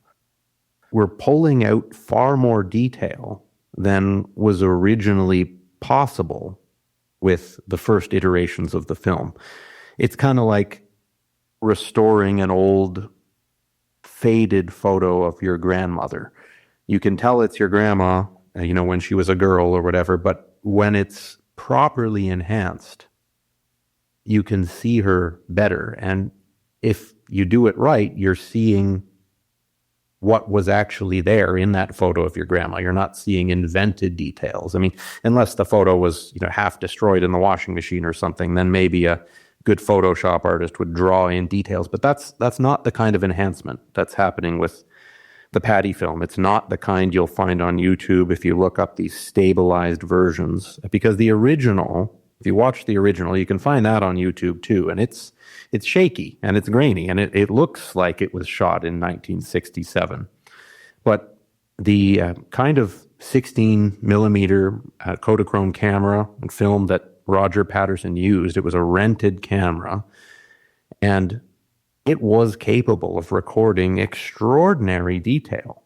we're pulling out far more detail than was originally possible with the first iterations of the film. It's kind of like restoring an old, faded photo of your grandmother. You can tell it's your grandma, when she was a girl or whatever, but when it's properly enhanced, you can see her better. And if you do it right, you're seeing what was actually there in that photo of your grandma. You're not seeing invented details. I mean, unless the photo was, half destroyed in the washing machine or something, then maybe a good Photoshop artist would draw in details. But that's not the kind of enhancement that's happening with the Patty film. It's not the kind you'll find on YouTube if you look up these stabilized versions, because the original, if you watch the original, you can find that on YouTube too, and it's shaky and it's grainy, and it looks like it was shot in 1967. But the kind of 16 millimeter Kodachrome camera and film that Roger Patterson used, it was a rented camera, and it was capable of recording extraordinary detail,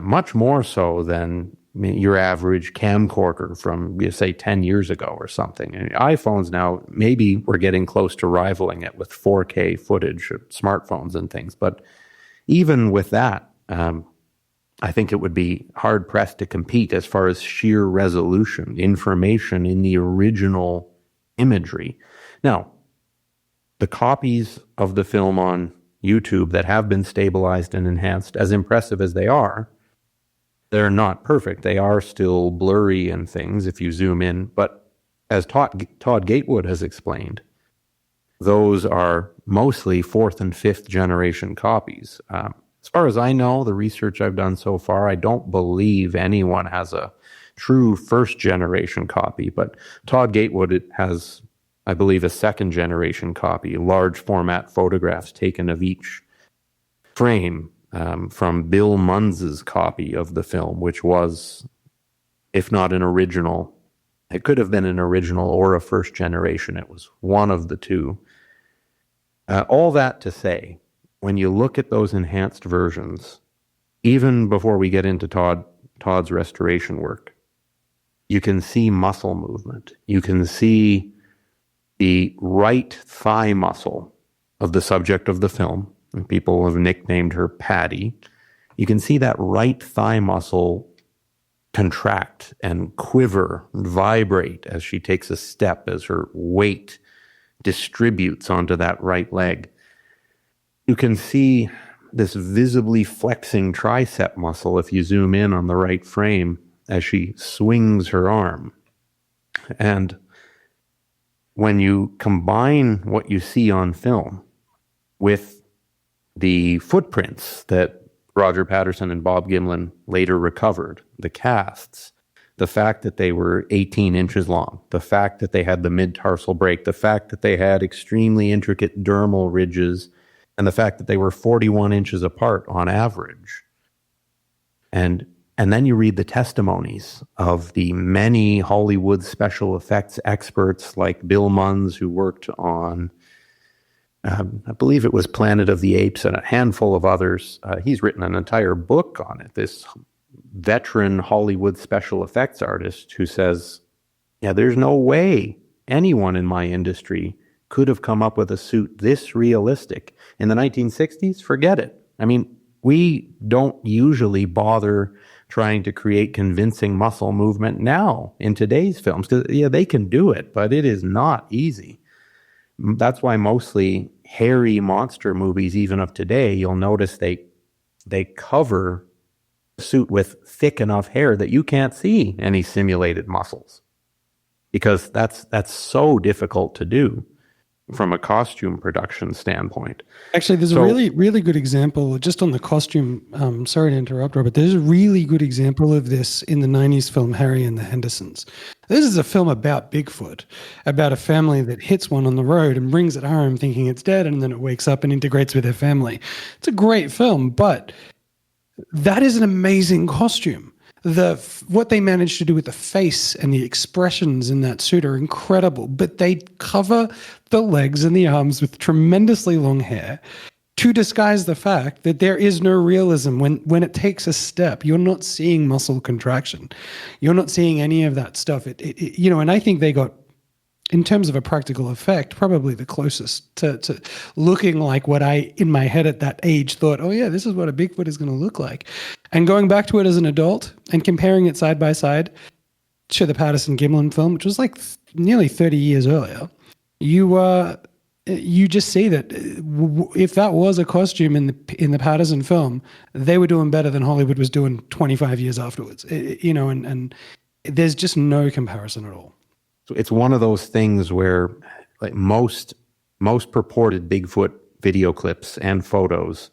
much more so than your average camcorder from, say, 10 years ago or something. And iPhones now, maybe we're getting close to rivaling it with 4K footage of smartphones and things. But even with that, I think it would be hard-pressed to compete as far as sheer resolution, information in the original imagery. Now, the copies of the film on YouTube that have been stabilized and enhanced, as impressive as they are, they're not perfect. They are still blurry and things if you zoom in. But as Todd Gatewood has explained, those are mostly fourth and fifth generation copies. As far as I know, the research I've done so far, I don't believe anyone has a true first generation copy. But Todd Gatewood has, I believe, a second generation copy, large format photographs taken of each frame from Bill Munns's copy of the film, which was, if not an original, it could have been an original or a first generation. It was one of the two. All that to say, when you look at those enhanced versions, even before we get into Todd's restoration work, you can see muscle movement. You can see the right thigh muscle of the subject of the film. And people have nicknamed her Patty. You can see that right thigh muscle contract and quiver and vibrate as she takes a step, as her weight distributes onto that right leg. You can see this visibly flexing tricep muscle if you zoom in on the right frame as she swings her arm. And when you combine what you see on film with the footprints that Roger Patterson and Bob Gimlin later recovered, the casts, the fact that they were 18 inches long, the fact that they had the mid-tarsal break, the fact that they had extremely intricate dermal ridges and the fact that they were 41 inches apart on average. And then you read the testimonies of the many Hollywood special effects experts like Bill Munns, who worked on, I believe it was Planet of the Apes and a handful of others. He's written an entire book on it, this veteran Hollywood special effects artist who says, yeah, there's no way anyone in my industry could have come up with a suit this realistic. In the 1960s, forget it. I mean, we don't usually bother trying to create convincing muscle movement now in today's films, because yeah, they can do it, but it is not easy. That's why mostly hairy monster movies, even of today, you'll notice they cover the suit with thick enough hair that you can't see any simulated muscles, because that's so difficult to do from a costume production standpoint. Actually, there's a really, really good example just on the costume. Sorry to interrupt, Robert. There's a really good example of this in the 90s film Harry and the Hendersons. This is a film about Bigfoot, about a family that hits one on the road and brings it home thinking it's dead, and then it wakes up and integrates with their family. It's a great film, but that is an amazing costume. What they managed to do with the face and the expressions in that suit are incredible, but they cover the legs and the arms with tremendously long hair to disguise the fact that there is no realism. When it takes a step, you're not seeing muscle contraction. You're not seeing any of that stuff. And I think they got, in terms of a practical effect, probably the closest to looking like what I, in my head at that age, thought, oh yeah, this is what a Bigfoot is going to look like. And going back to it as an adult and comparing it side by side to the Patterson-Gimlin film, which was like nearly 30 years earlier, you just see that if that was a costume in the Patterson film, they were doing better than Hollywood was doing 25 years afterwards. And there's just no comparison at all. So it's one of those things where, like most purported Bigfoot video clips and photos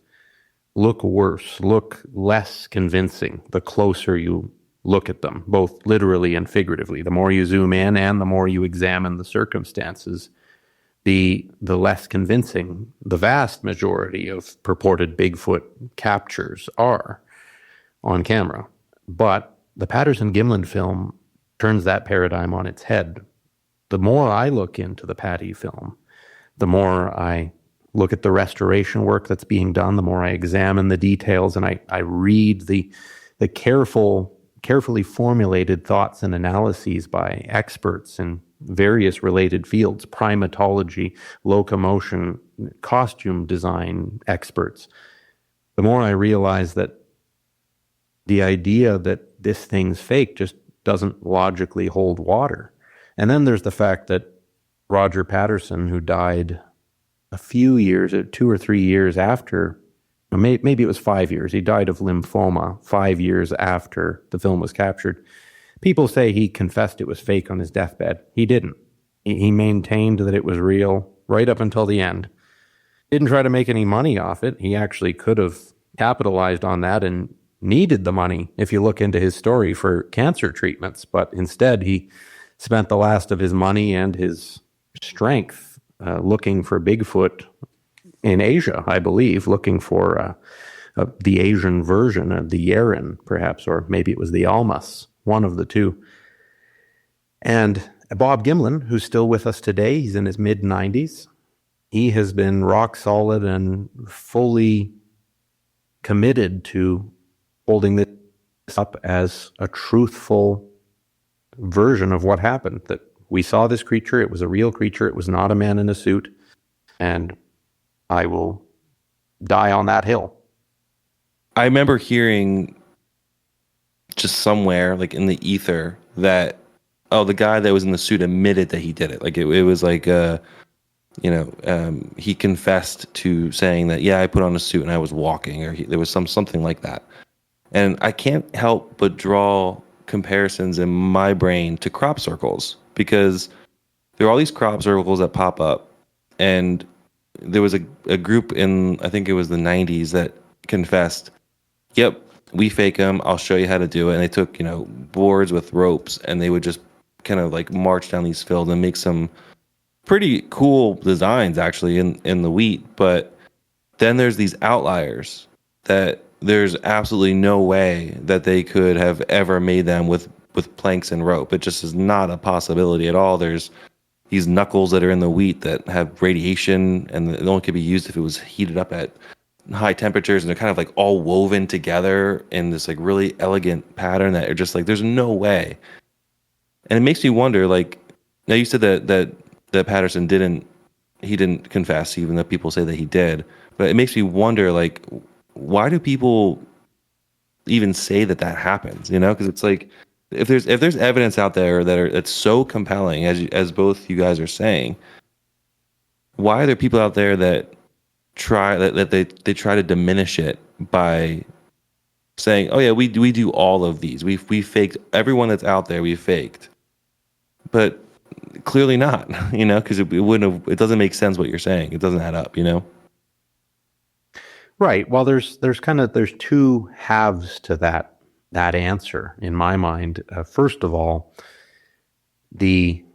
look worse, look less convincing the closer you look at them, both literally and figuratively. The more you zoom in and the more you examine the circumstances, the less convincing the vast majority of purported Bigfoot captures are on camera. But the Patterson-Gimlin film turns that paradigm on its head. The more I look into the Patty film, the more I look at the restoration work that's being done, the more I examine the details, and I read the carefully formulated thoughts and analyses by experts in various related fields, primatology, locomotion, costume design experts. The more I realize that the idea that this thing's fake just doesn't logically hold water. And then there's the fact that Roger Patterson, who died a few years, 2 or 3 years after, maybe it was 5 years, he died of lymphoma 5 years after the film was captured. People say he confessed it was fake on his deathbed. He didn't. He maintained that it was real right up until the end. Didn't try to make any money off it. He actually could have capitalized on that and needed the money, if you look into his story, for cancer treatments. But instead, he spent the last of his money and his strength looking for Bigfoot in Asia, I believe, looking for the Asian version of the Yeren, perhaps, or maybe it was the Almas, one of the two. And Bob Gimlin, who's still with us today, he's in his mid-90s. He has been rock solid and fully committed to holding this up as a truthful version of what happened, that we saw this creature, it was a real creature, it was not a man in a suit, and I will die on that hill. I remember hearing just somewhere, like in the ether, that, oh, the guy that was in the suit admitted that he did it. Like it was like, he confessed to saying that, yeah, I put on a suit and I was walking, or there was something like that. And I can't help but draw comparisons in my brain to crop circles, because there are all these crop circles that pop up, and there was a group in, I think it was the 90s, that confessed, yep, we fake them, I'll show you how to do it. And they took, boards with ropes, and they would just kind of like march down these fields and make some pretty cool designs actually in the wheat. But then there's these outliers that there's absolutely no way that they could have ever made them with planks and rope. It just is not a possibility at all. There's these knuckles that are in the wheat that have radiation, and it only could be used if it was heated up at high temperatures, and they're kind of like all woven together in this like really elegant pattern that are just like, there's no way. And it makes me wonder, like, now you said that Patterson didn't confess, even though people say that he did, but it makes me wonder, like, why do people even say that happens? You know, because it's like, if there's evidence out there that's so compelling, as both you guys are saying, why are there people out there that they try to diminish it by saying, oh yeah, we do all of these, we faked everyone that's out there, we faked, but clearly not, you know, because it doesn't make sense what you're saying. It doesn't add up, you know. Right. Well, there's two halves to that answer in my mind. First of all, there's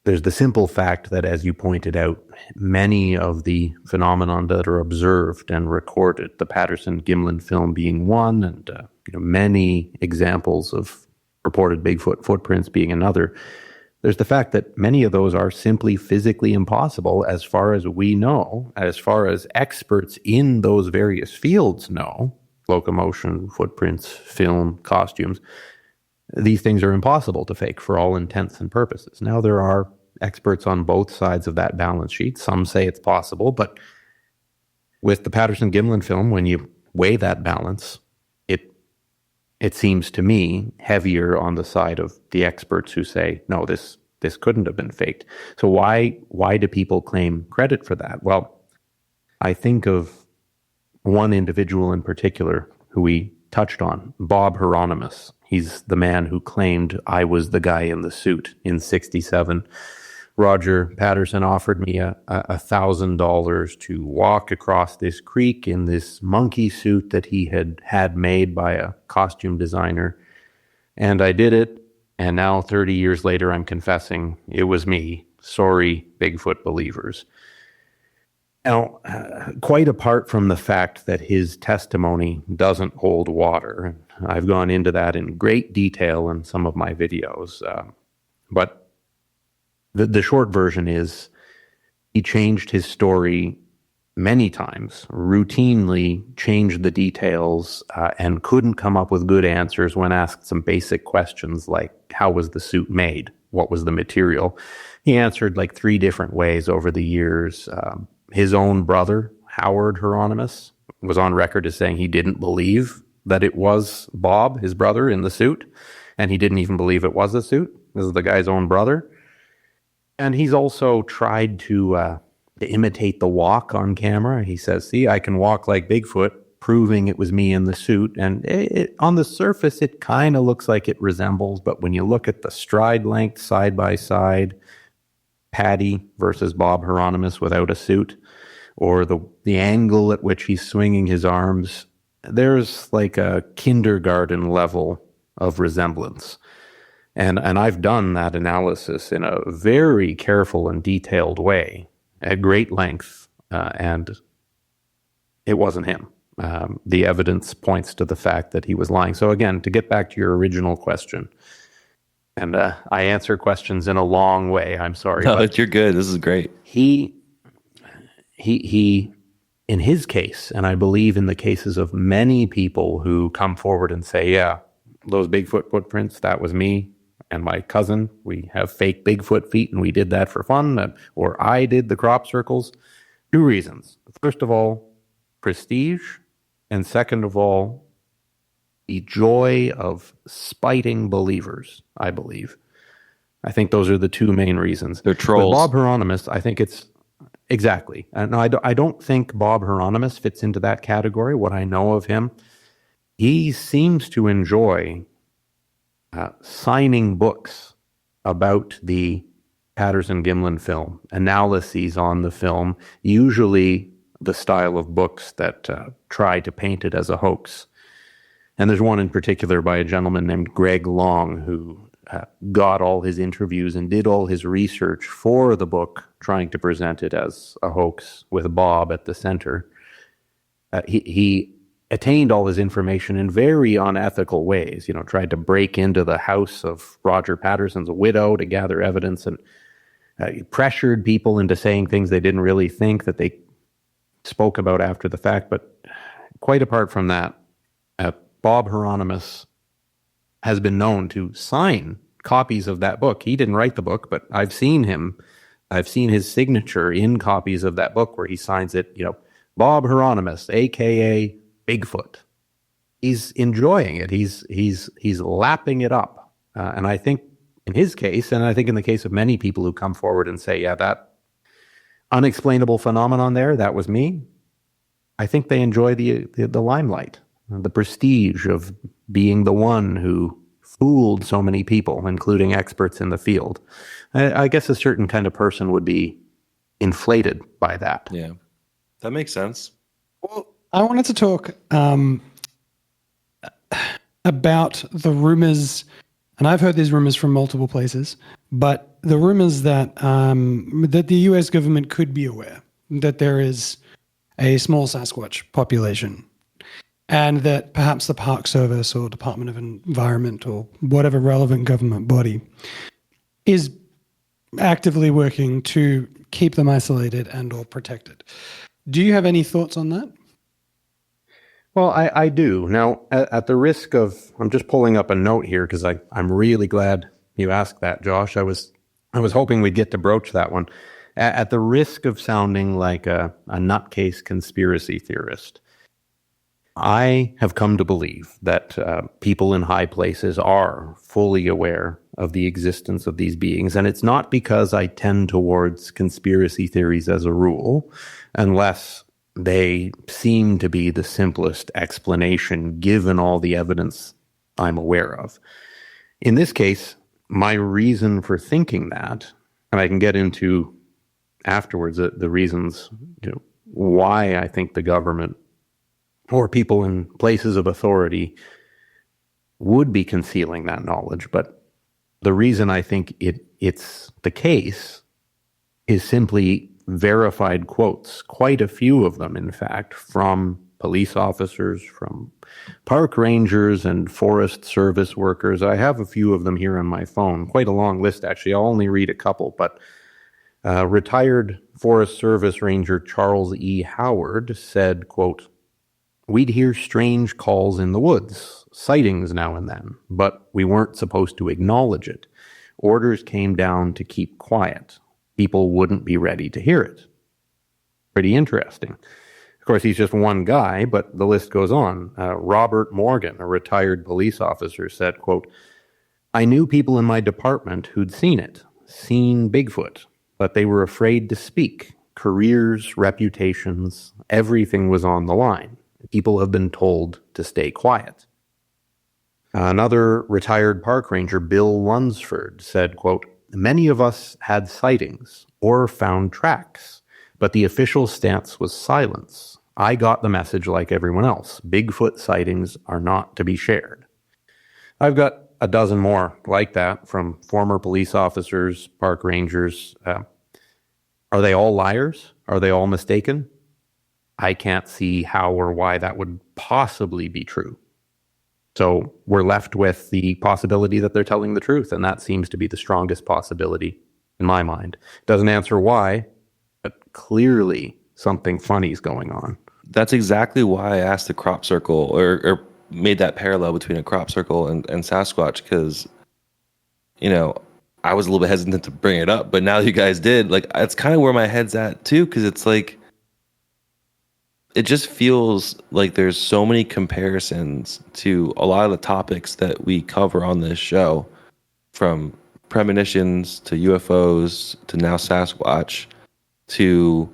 the simple fact that, as you pointed out, many of the phenomenon that are observed and recorded, the Patterson-Gimlin film being one, and many examples of reported Bigfoot footprints being another. There's the fact that many of those are simply physically impossible, as far as we know, as far as experts in those various fields know, locomotion, footprints, film, costumes. These things are impossible to fake for all intents and purposes. Now, there are experts on both sides of that balance sheet. Some say it's possible, but with the Patterson-Gimlin film, when you weigh that balance, it seems to me heavier on the side of the experts who say, no, this couldn't have been faked. So why do people claim credit for that? Well, I think of one individual in particular who we touched on, Bob Hieronymus. He's the man who claimed I was the guy in the suit in '67. Roger Patterson offered me $1,000 to walk across this creek in this monkey suit that he had made by a costume designer. And I did it. And now 30 years later, I'm confessing it was me. Sorry, Bigfoot believers. Now, quite apart from the fact that his testimony doesn't hold water, and I've gone into that in great detail in some of my videos, but the short version is he changed his story many times, routinely changed the details, and couldn't come up with good answers when asked some basic questions like, how was the suit made? What was the material? He answered like 3 different ways over the years. His own brother, Howard Hieronymus, was on record as saying he didn't believe that it was Bob, his brother, in the suit, and he didn't even believe it was a suit. This is the guy's own brother. And he's also tried to imitate the walk on camera. He says, see, I can walk like Bigfoot, proving it was me in the suit. And on the surface, it kind of looks like it resembles, but when you look at the stride length side by side, Patty versus Bob Hieronymus without a suit, or the angle at which he's swinging his arms, there's like a kindergarten level of resemblance. And I've done that analysis in a very careful and detailed way at great length, and it wasn't him. The evidence points to the fact that he was lying. So again, to get back to your original question, and I answer questions in a long way, I'm sorry. No, you're good. This is great. He, in his case, and I believe in the cases of many people who come forward and say, yeah, those Bigfoot footprints, that was me and my cousin. We have fake Bigfoot feet and we did that for fun, or I did the crop circles. 2 reasons. First of all, prestige, and second of all, the joy of spiting believers, I believe. I think those are the 2 main reasons. They're trolls. With Bob Hieronymus, I think it's exactly. No, I don't think Bob Hieronymus fits into that category. What I know of him, he seems to enjoy signing books about the Patterson-Gimlin film, analyses on the film, usually the style of books that try to paint it as a hoax. And there's one in particular by a gentleman named Greg Long, who got all his interviews and did all his research for the book, trying to present it as a hoax with Bob at the center. He attained all his information in very unethical ways. Tried to break into the house of Roger Patterson's widow to gather evidence, and he pressured people into saying things they didn't really think that they spoke about after the fact. But quite apart from that, Bob Hieronymus has been known to sign copies of that book. He didn't write the book, but I've seen his signature in copies of that book where he signs it, Bob Hieronymus, aka Bigfoot. He's enjoying it. He's lapping it up. And I think in his case, and I think in the case of many people who come forward and say, yeah, that unexplainable phenomenon there, that was me. I think they enjoy the limelight, the prestige of being the one who fooled so many people, including experts in the field. I guess a certain kind of person would be inflated by that. Yeah, that makes sense. Well, I wanted to talk about the rumors, and I've heard these rumors from multiple places, but the rumors that that the U.S. government could be aware that there is a small Sasquatch population, and that perhaps the Park Service or Department of Environment or whatever relevant government body is actively working to keep them isolated and or protected. Do you have any thoughts on that? Well, I do. Now, at the risk of, I'm just pulling up a note here because I'm really glad you asked that, Josh. I was hoping we'd get to broach that one. At the risk of sounding like a nutcase conspiracy theorist, I have come to believe that people in high places are fully aware of the existence of these beings. And it's not because I tend towards conspiracy theories as a rule, unless they seem to be the simplest explanation given all the evidence I'm aware of. In this case, my reason for thinking that, and I can get into afterwards the reasons why I think the government or people in places of authority would be concealing that knowledge. But the reason I think it's the case is simply verified quotes, quite a few of them, in fact, from police officers, from park rangers and forest service workers. I have a few of them here on my phone, quite a long list, actually. I'll only read a couple, but retired Forest Service Ranger Charles E. Howard said, quote, "We'd hear strange calls in the woods, sightings now and then, but we weren't supposed to acknowledge it. Orders came down to keep quiet. People wouldn't be ready to hear it." Pretty interesting. Of course, he's just one guy, but the list goes on. Robert Morgan, a retired police officer, said, quote, "I knew people in my department who'd seen Bigfoot, but they were afraid to speak. Careers, reputations, everything was on the line. People have been told to stay quiet." Another retired park ranger, Bill Lunsford, said, quote, "Many of us had sightings or found tracks, but the official stance was silence. I got the message like everyone else. Bigfoot sightings are not to be shared." I've got a dozen more like that from former police officers, park rangers. Are they all liars? Are they all mistaken? I can't see how or why that would possibly be true. So we're left with the possibility that they're telling the truth, and that seems to be the strongest possibility in my mind. Doesn't answer why, but clearly something funny is going on. That's exactly why I asked the crop circle or made that parallel between a crop circle and Sasquatch, because, I was a little bit hesitant to bring it up, but now you guys did, that's kind of where my head's at too, because it's like, it just feels like there's so many comparisons to a lot of the topics that we cover on this show, from premonitions to UFOs to now Sasquatch to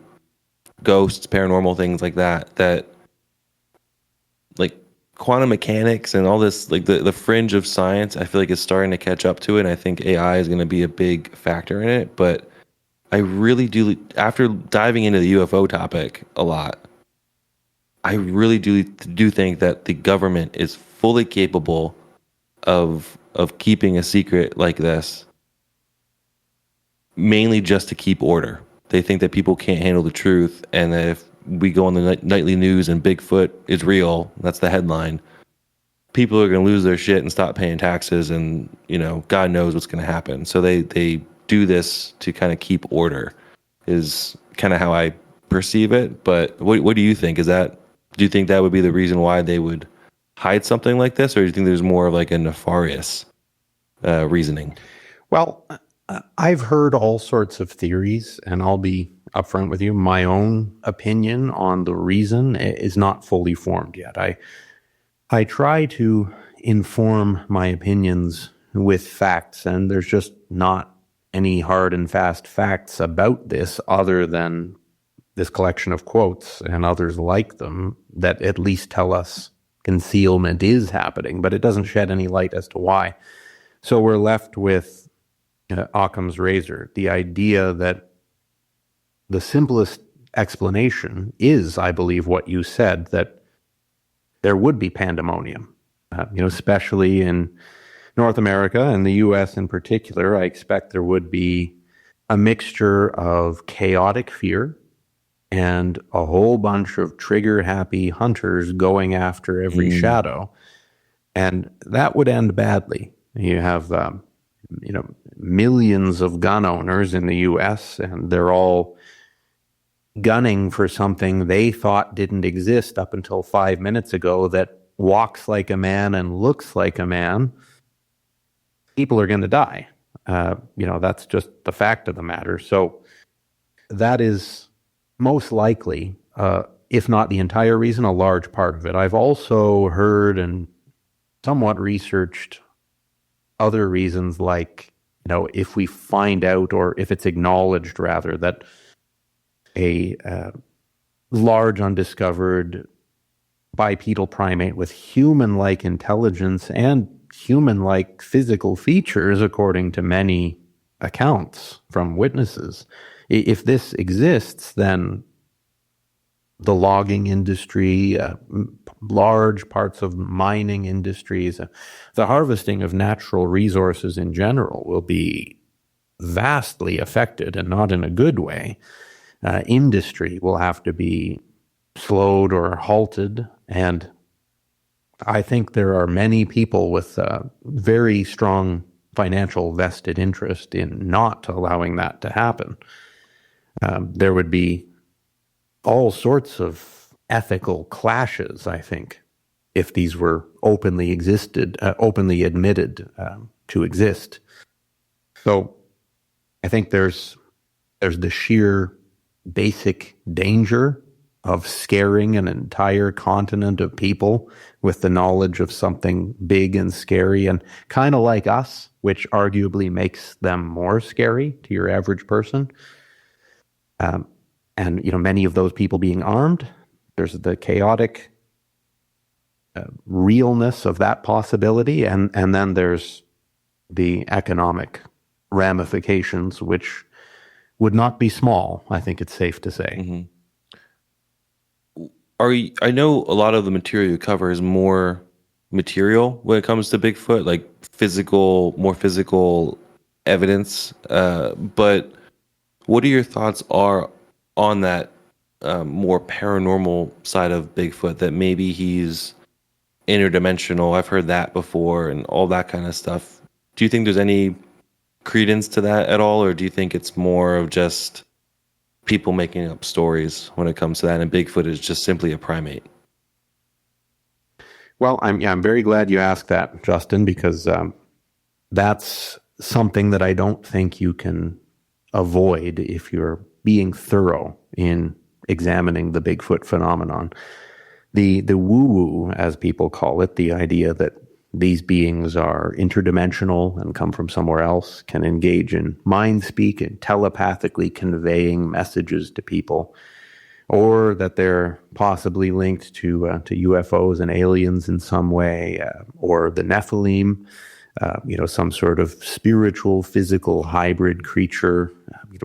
ghosts, paranormal things like that like quantum mechanics and all this, like the fringe of science, I feel like is starting to catch up to it. And I think AI is going to be a big factor in it. But I really do, after diving into the UFO topic a lot, I really do think that the government is fully capable of keeping a secret like this, mainly just to keep order. They think that people can't handle the truth, and that if we go on the nightly news and Bigfoot is real, that's the headline, people are going to lose their shit and stop paying taxes, and God knows what's going to happen. So they do this to kind of keep order, is kind of how I perceive it. But what do you think? Do you think that would be the reason why they would hide something like this, or do you think there's more of like a nefarious reasoning? Well, I've heard all sorts of theories, and I'll be upfront with you. My own opinion on the reason is not fully formed yet. I try to inform my opinions with facts, and there's just not any hard and fast facts about this other than this collection of quotes and others like them that at least tell us concealment is happening, but it doesn't shed any light as to why. So we're left with Occam's razor, the idea that the simplest explanation is, I believe, what you said, that there would be pandemonium, especially in North America and the U.S. in particular. I expect there would be a mixture of chaotic fear and a whole bunch of trigger-happy hunters going after every shadow, and that would end badly. You have, millions of gun owners in the U.S., and they're all gunning for something they thought didn't exist up until 5 minutes ago that walks like a man and looks like a man. People are going to die. That's just the fact of the matter. So that is most likely, if not the entire reason, a large part of it. I've also heard and somewhat researched other reasons, like, if we find out, or if it's acknowledged rather, that a large undiscovered bipedal primate with human-like intelligence and human-like physical features, according to many accounts from witnesses, if this exists, then the logging industry, large parts of mining industries, the harvesting of natural resources in general will be vastly affected, and not in a good way. Industry will have to be slowed or halted, and I think there are many people with very strong financial vested interest in not allowing that to happen. There would be all sorts of ethical clashes, I think, if these were openly admitted to exist. So I think there's the sheer basic danger of scaring an entire continent of people with the knowledge of something big and scary and kind of like us, which arguably makes them more scary to your average person. And many of those people being armed. There's the chaotic realness of that possibility, and then there's the economic ramifications, which would not be small, I think it's safe to say. Mm-hmm. I know a lot of the material you cover is more material when it comes to Bigfoot, like more physical evidence. But what are your thoughts on that more paranormal side of Bigfoot, that maybe he's interdimensional? I've heard that before, and all that kind of stuff. Do you think there's any credence to that at all, or do you think it's more of just people making up stories when it comes to that, and Bigfoot is just simply a primate? Well, I'm very glad you asked that, Justin, because that's something that I don't think you can avoid if you're being thorough in examining the Bigfoot phenomenon. The woo-woo, as people call it, the idea that these beings are interdimensional and come from somewhere else, can engage in mind speak and telepathically conveying messages to people, or that they're possibly linked to UFOs and aliens in some way, or the Nephilim, some sort of spiritual, physical hybrid creature,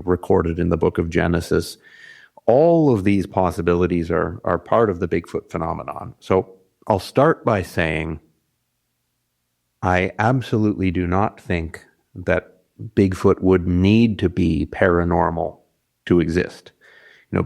recorded in the book of Genesis. All of these possibilities are part of the Bigfoot phenomenon. So I'll start by saying I absolutely do not think that Bigfoot would need to be paranormal to exist.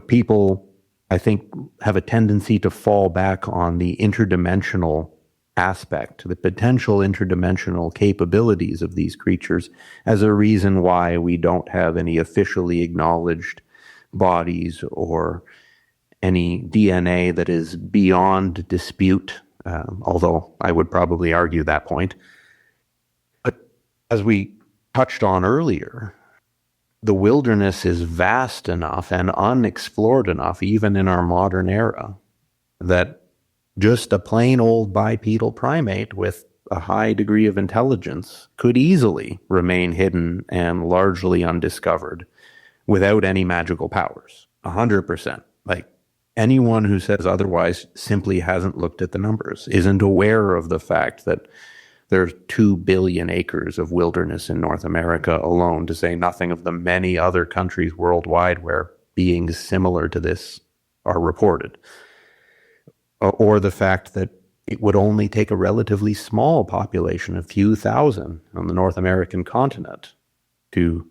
People I think, have a tendency to fall back on the interdimensional aspect, the potential interdimensional capabilities of these creatures as a reason why we don't have any officially acknowledged bodies or any DNA that is beyond dispute, although I would probably argue that point. But as we touched on earlier, the wilderness is vast enough and unexplored enough, even in our modern era, that just a plain old bipedal primate with a high degree of intelligence could easily remain hidden and largely undiscovered without any magical powers. 100%. Like, anyone who says otherwise simply hasn't looked at the numbers, isn't aware of the fact that there's 2 billion acres of wilderness in North America alone, to say nothing of the many other countries worldwide where beings similar to this are reported. Or the fact that it would only take a relatively small population, a few thousand on the North American continent, to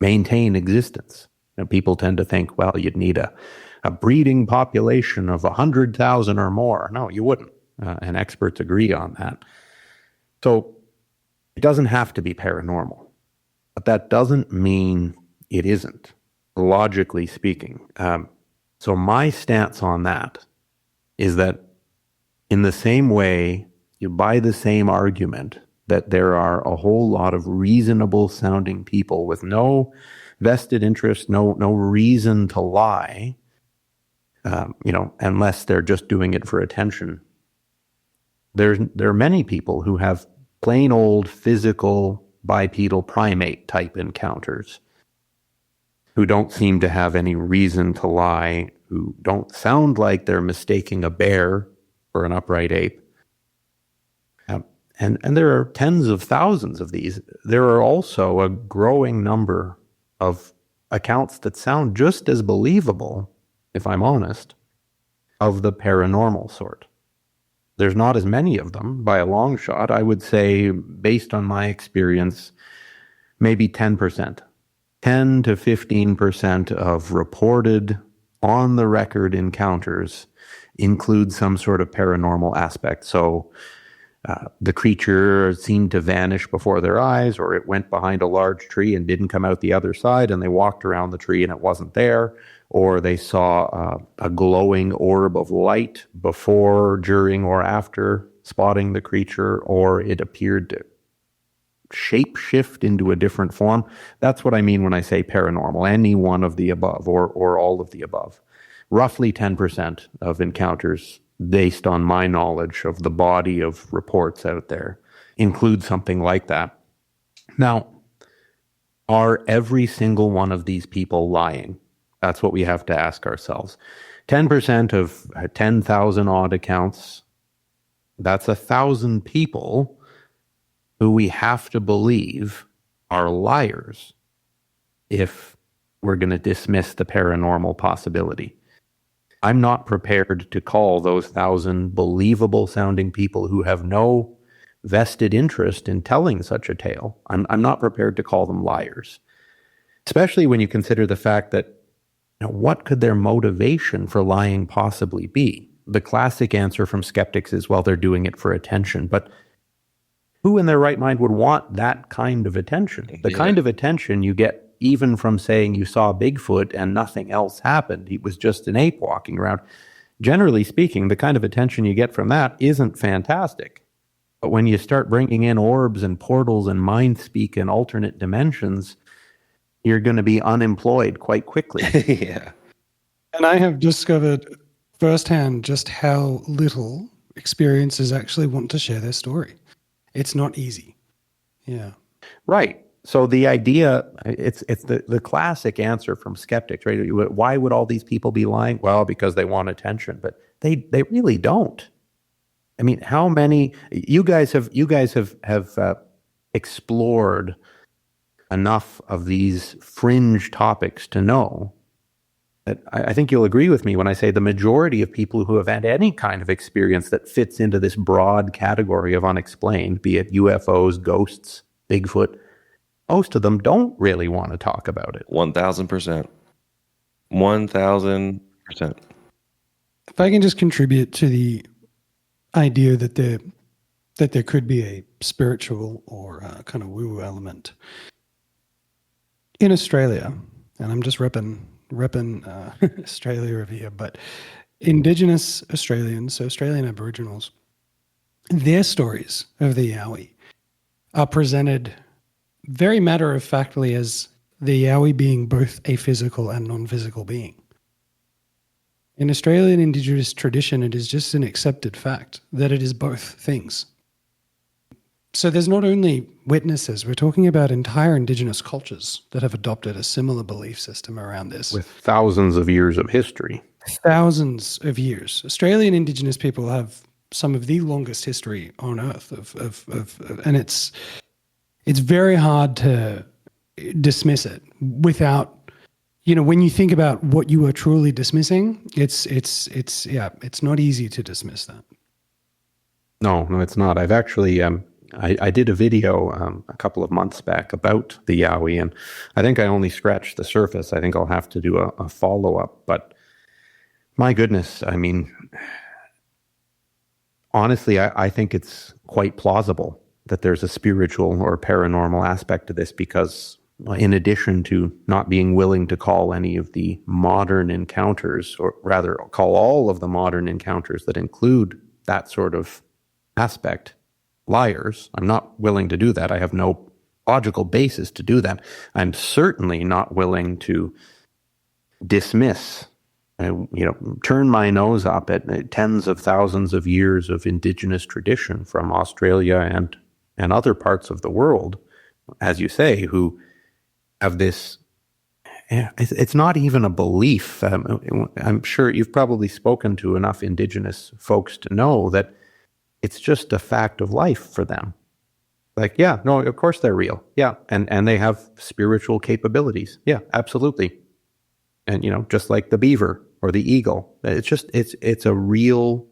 maintain existence. And people tend to think, well, you'd need a breeding population of 100,000 or more. No, you wouldn't. And experts agree on that. So it doesn't have to be paranormal, but that doesn't mean it isn't, logically speaking. So my stance on that is that in the same way, by the same argument, that there are a whole lot of reasonable sounding people with no vested interest, no reason to lie, unless they're just doing it for attention. There are many people who have plain old physical bipedal primate type encounters who don't seem to have any reason to lie, who don't sound like they're mistaking a bear for an upright ape. And there are tens of thousands of these. There are also a growing number of accounts that sound just as believable, if I'm honest, of the paranormal sort. There's not as many of them by a long shot. I would say, based on my experience, maybe 10%. 10 to 15% of reported on-the-record encounters include some sort of paranormal aspect. So the creature seemed to vanish before their eyes, or it went behind a large tree and didn't come out the other side, and they walked around the tree and it wasn't there, or they saw a glowing orb of light before, during, or after spotting the creature, or it appeared to shape shift into a different form. That's what I mean when I say paranormal, any one of the above or all of the above. Roughly 10% of encounters, based on my knowledge of the body of reports out there, include something like that. Now, are every single one of these people lying? That's what we have to ask ourselves. 10% of 10,000 odd accounts, that's 1,000 people who we have to believe are liars if we're going to dismiss the paranormal possibility. I'm not prepared to call those 1,000 believable sounding people who have no vested interest in telling such a tale. I'm not prepared to call them liars, especially when you consider the fact that, what could their motivation for lying possibly be? The classic answer from skeptics is, well, they're doing it for attention. But who in their right mind would want that kind of attention? The kind of attention you get even from saying you saw Bigfoot and nothing else happened. He was just an ape walking around. Generally speaking, the kind of attention you get from that isn't fantastic. But when you start bringing in orbs and portals and mind speak and alternate dimensions, you're going to be unemployed quite quickly. Yeah. And I have discovered firsthand just how little experiencers actually want to share their story. It's not easy. Yeah. Right. So the idea, it's the classic answer from skeptics, right? Why would all these people be lying? Well, because they want attention, but they really don't. I mean, how many, you guys have explored enough of these fringe topics to know that I think you'll agree with me when I say the majority of people who have had any kind of experience that fits into this broad category of unexplained, be it UFOs, ghosts, Bigfoot, most of them don't really want to talk about it. 1,000%. 1,000%. if I can just contribute to the idea that there could be a spiritual or kind of woo element in Australia, and I'm just repping Australia over here, but Indigenous Australians, so Australian Aboriginals, their stories of the Yowie are presented very matter-of-factly as the Yowie being both a physical and non-physical being. In Australian Indigenous tradition, it is just an accepted fact that it is both things. So there's not only witnesses, we're talking about entire Indigenous cultures that have adopted a similar belief system around this. With thousands of years of history. Thousands of years. Australian Indigenous people have some of the longest history on Earth and it's very hard to dismiss it without, when you think about what you are truly dismissing, it's not easy to dismiss that. No, it's not. I've actually, I did a video a couple of months back about the Yowie, and I think I only scratched the surface. I think I'll have to do a follow-up, but my goodness, I mean, honestly, I think it's quite plausible that there's a spiritual or paranormal aspect to this because in addition to not being willing to call any of the modern encounters, or rather call all of the modern encounters that include that sort of aspect, liars. I'm not willing to do that. I have no logical basis to do that. I'm certainly not willing to dismiss, turn my nose up at tens of thousands of years of Indigenous tradition from Australia and other parts of the world, as you say, who have this, it's not even a belief. I'm sure you've probably spoken to enough Indigenous folks to know that it's just a fact of life for them. Like, yeah, no, of course they're real. Yeah, and they have spiritual capabilities. Yeah, absolutely. And, just like the beaver or the eagle, it's a real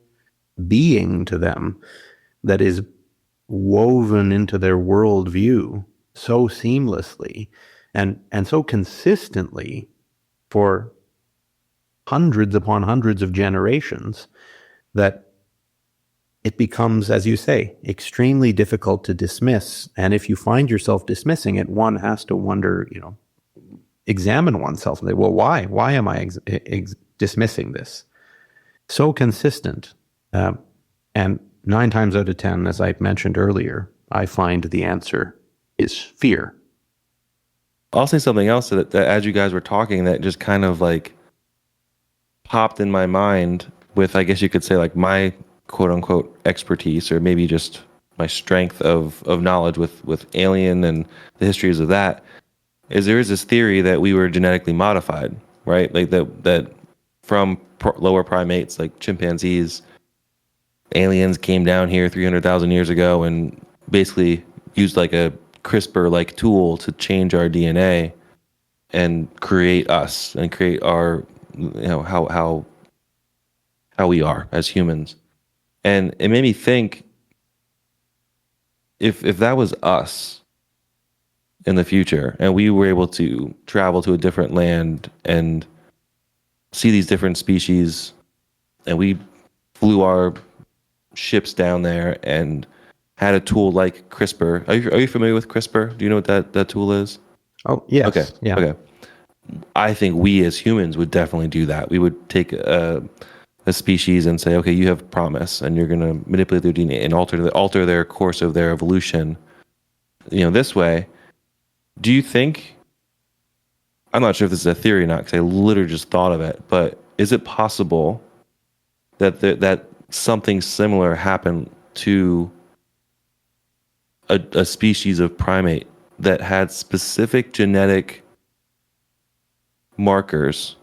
being to them that is woven into their worldview so seamlessly and so consistently for hundreds upon hundreds of generations that it becomes, as you say, extremely difficult to dismiss. And if you find yourself dismissing it, one has to wonder, examine oneself. Well, why? Why am I dismissing this? So consistent. And 9 times out of 10, as I mentioned earlier, I find the answer is fear. I'll say something else that as you guys were talking, that just kind of like popped in my mind with, I guess you could say, like my quote unquote expertise, or maybe just my strength of knowledge with alien and the histories of that, is there is this theory that we were genetically modified, right? Like that from lower primates like chimpanzees, aliens came down here 300,000 years ago and basically used like a CRISPR-like tool to change our DNA and create us and create our, how we are as humans. And it made me think, if that was us in the future and we were able to travel to a different land and see these different species, and we flew our ships down there and had a tool like CRISPR. Are you familiar with CRISPR? Do you know what that tool is? Oh, yes. Okay. Yeah. Okay. I think we as humans would definitely do that. We would take a species and say, okay, you have promise, and you're going to manipulate their DNA and alter their course of their evolution, this way. Do you think, I'm not sure if this is a theory or not, because I literally just thought of it, but is it possible that something similar happened to a species of primate that had specific genetic markers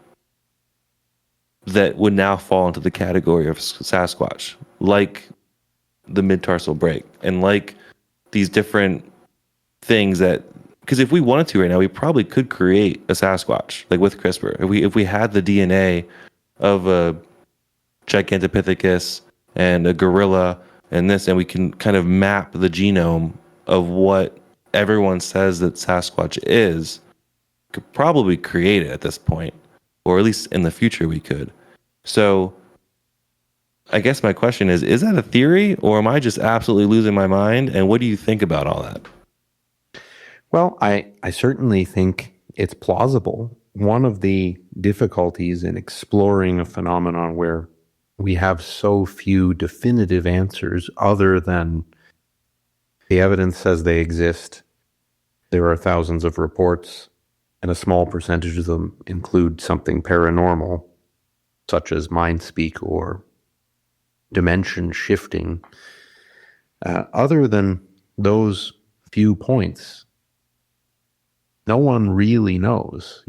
that would now fall into the category of Sasquatch, like the mid-tarsal break, and like these different things that, because if we wanted to right now, we probably could create a Sasquatch, like with CRISPR. If we had the DNA of a Gigantopithecus and a gorilla and this, and we can kind of map the genome of what everyone says that Sasquatch is, could probably create it at this point, or at least in the future we could. So I guess my question is that a theory, or am I just absolutely losing my mind? And what do you think about all that? Well, I certainly think it's plausible. One of the difficulties in exploring a phenomenon where we have so few definitive answers other than the evidence says they exist. There are thousands of reports, and a small percentage of them include something paranormal, such as mind speak or dimension shifting. Other than those few points, no one really knows.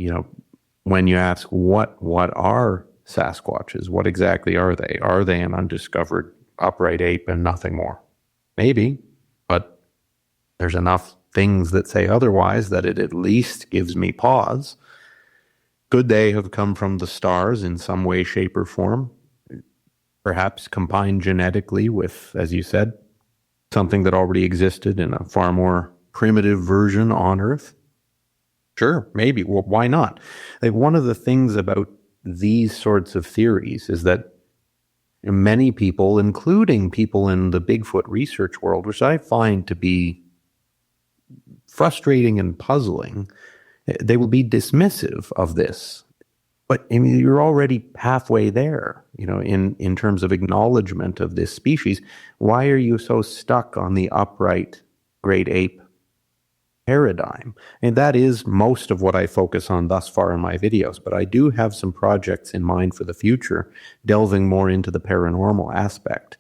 When you ask what are Sasquatches, what exactly are they? Are they an undiscovered upright ape and nothing more? Maybe, but there's enough things that say otherwise that it at least gives me pause. Could they have come from the stars in some way, shape, or form? Perhaps combined genetically with, as you said, something that already existed in a far more primitive version on Earth? Sure, maybe. Well, why not? One of the things about these sorts of theories is that many people, including people in the Bigfoot research world, which I find to be frustrating and puzzling, they will be dismissive of this. But I mean, you're already halfway there, in terms of acknowledgement of this species. Why are you so stuck on the upright great ape paradigm? And that is most of what I focus on thus far in my videos. But I do have some projects in mind for the future, delving more into the paranormal aspect.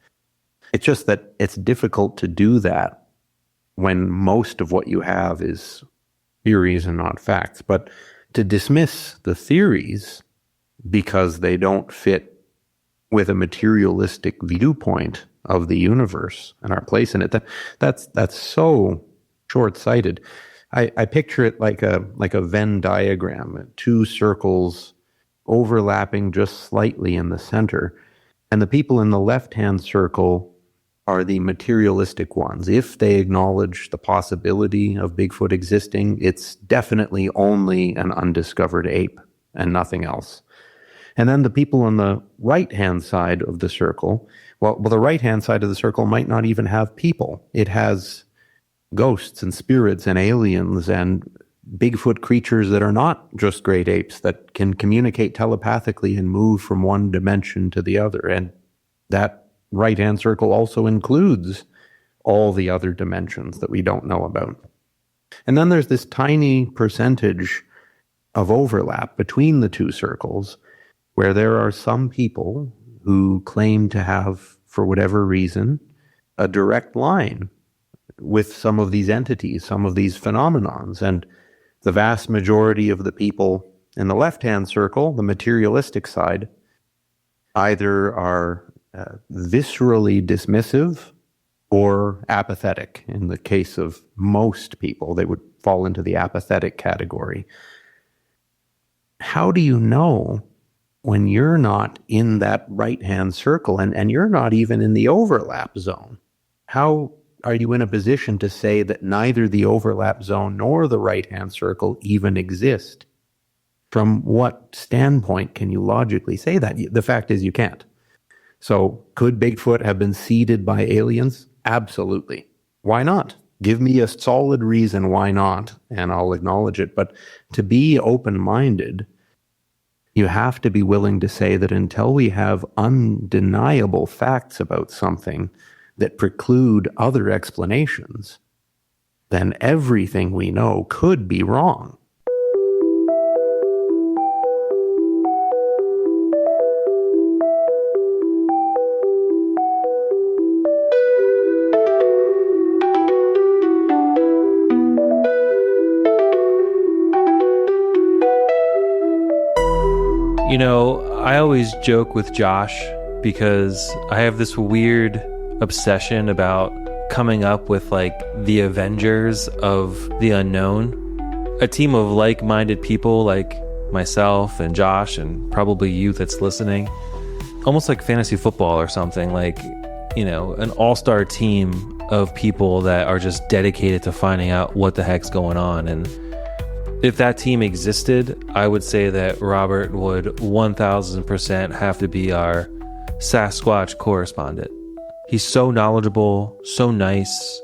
It's just that it's difficult to do that when most of what you have is theories and not facts. But to dismiss the theories because they don't fit with a materialistic viewpoint of the universe and our place in it, that's so short-sighted. I picture it like a Venn diagram, two circles overlapping just slightly in the center. And the people in the left-hand circle are the materialistic ones. If they acknowledge the possibility of Bigfoot existing, it's definitely only an undiscovered ape and nothing else. And then the people on the right-hand side of the circle, well, the right-hand side of the circle might not even have people. It has ghosts and spirits and aliens and Bigfoot creatures that are not just great apes, that can communicate telepathically and move from one dimension to the other. And that right-hand circle also includes all the other dimensions that we don't know about. And then there's this tiny percentage of overlap between the two circles where there are some people who claim to have, for whatever reason, a direct line with some of these entities, some of these phenomenons. And the vast majority of the people in the left-hand circle, the materialistic side, either are viscerally dismissive or apathetic. In the case of most people, they would fall into the apathetic category. How do you know when you're not in that right-hand circle and you're not even in the overlap zone? How are you in a position to say that neither the overlap zone nor the right-hand circle even exist? From what standpoint can you logically say that? The fact is you can't. So could Bigfoot have been seeded by aliens? Absolutely. Why not? Give me a solid reason why not, and I'll acknowledge it. But to be open-minded, you have to be willing to say that until we have undeniable facts about something that preclude other explanations, then everything we know could be wrong. I always joke with Josh because I have this weird obsession about coming up with the Avengers of the unknown. A team of like-minded people like myself and Josh and probably you that's listening. Almost like fantasy football or something, an all-star team of people that are just dedicated to finding out what the heck's going on. And if that team existed, I would say that Robert would 1000% have to be our Sasquatch correspondent. He's so knowledgeable, so nice,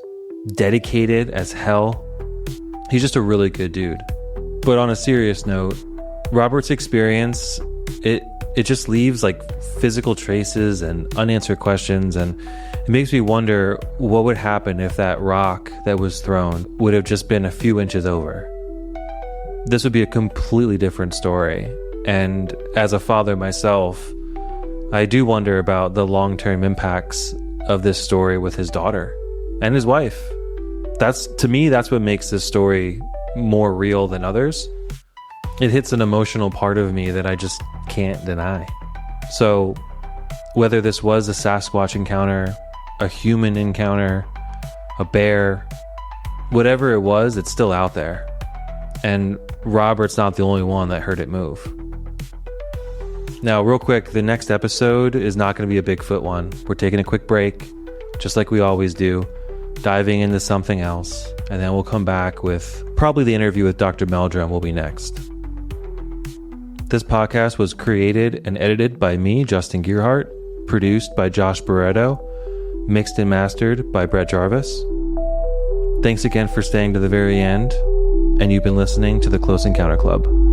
dedicated as hell. He's just a really good dude. But on a serious note, Robert's experience, it just leaves like physical traces and unanswered questions, and it makes me wonder what would happen if that rock that was thrown would have just been a few inches over. This would be a completely different story. And as a father myself, I do wonder about the long-term impacts of this story with his daughter and his wife. To me, that's what makes this story more real than others. It hits an emotional part of me that I just can't deny. So whether this was a Sasquatch encounter, a human encounter, a bear, whatever it was, it's still out there. And Robert's not the only one that heard it move. Now, real quick, the next episode is not going to be a Bigfoot one. We're taking a quick break, just like we always do, diving into something else, and then we'll come back with probably the interview with Dr. Meldrum will be next. This podcast was created and edited by me, Justin Gearhart, produced by Josh Barreto, mixed and mastered by Brett Jarvis. Thanks again for staying to the very end, and you've been listening to the Close Encounter Club.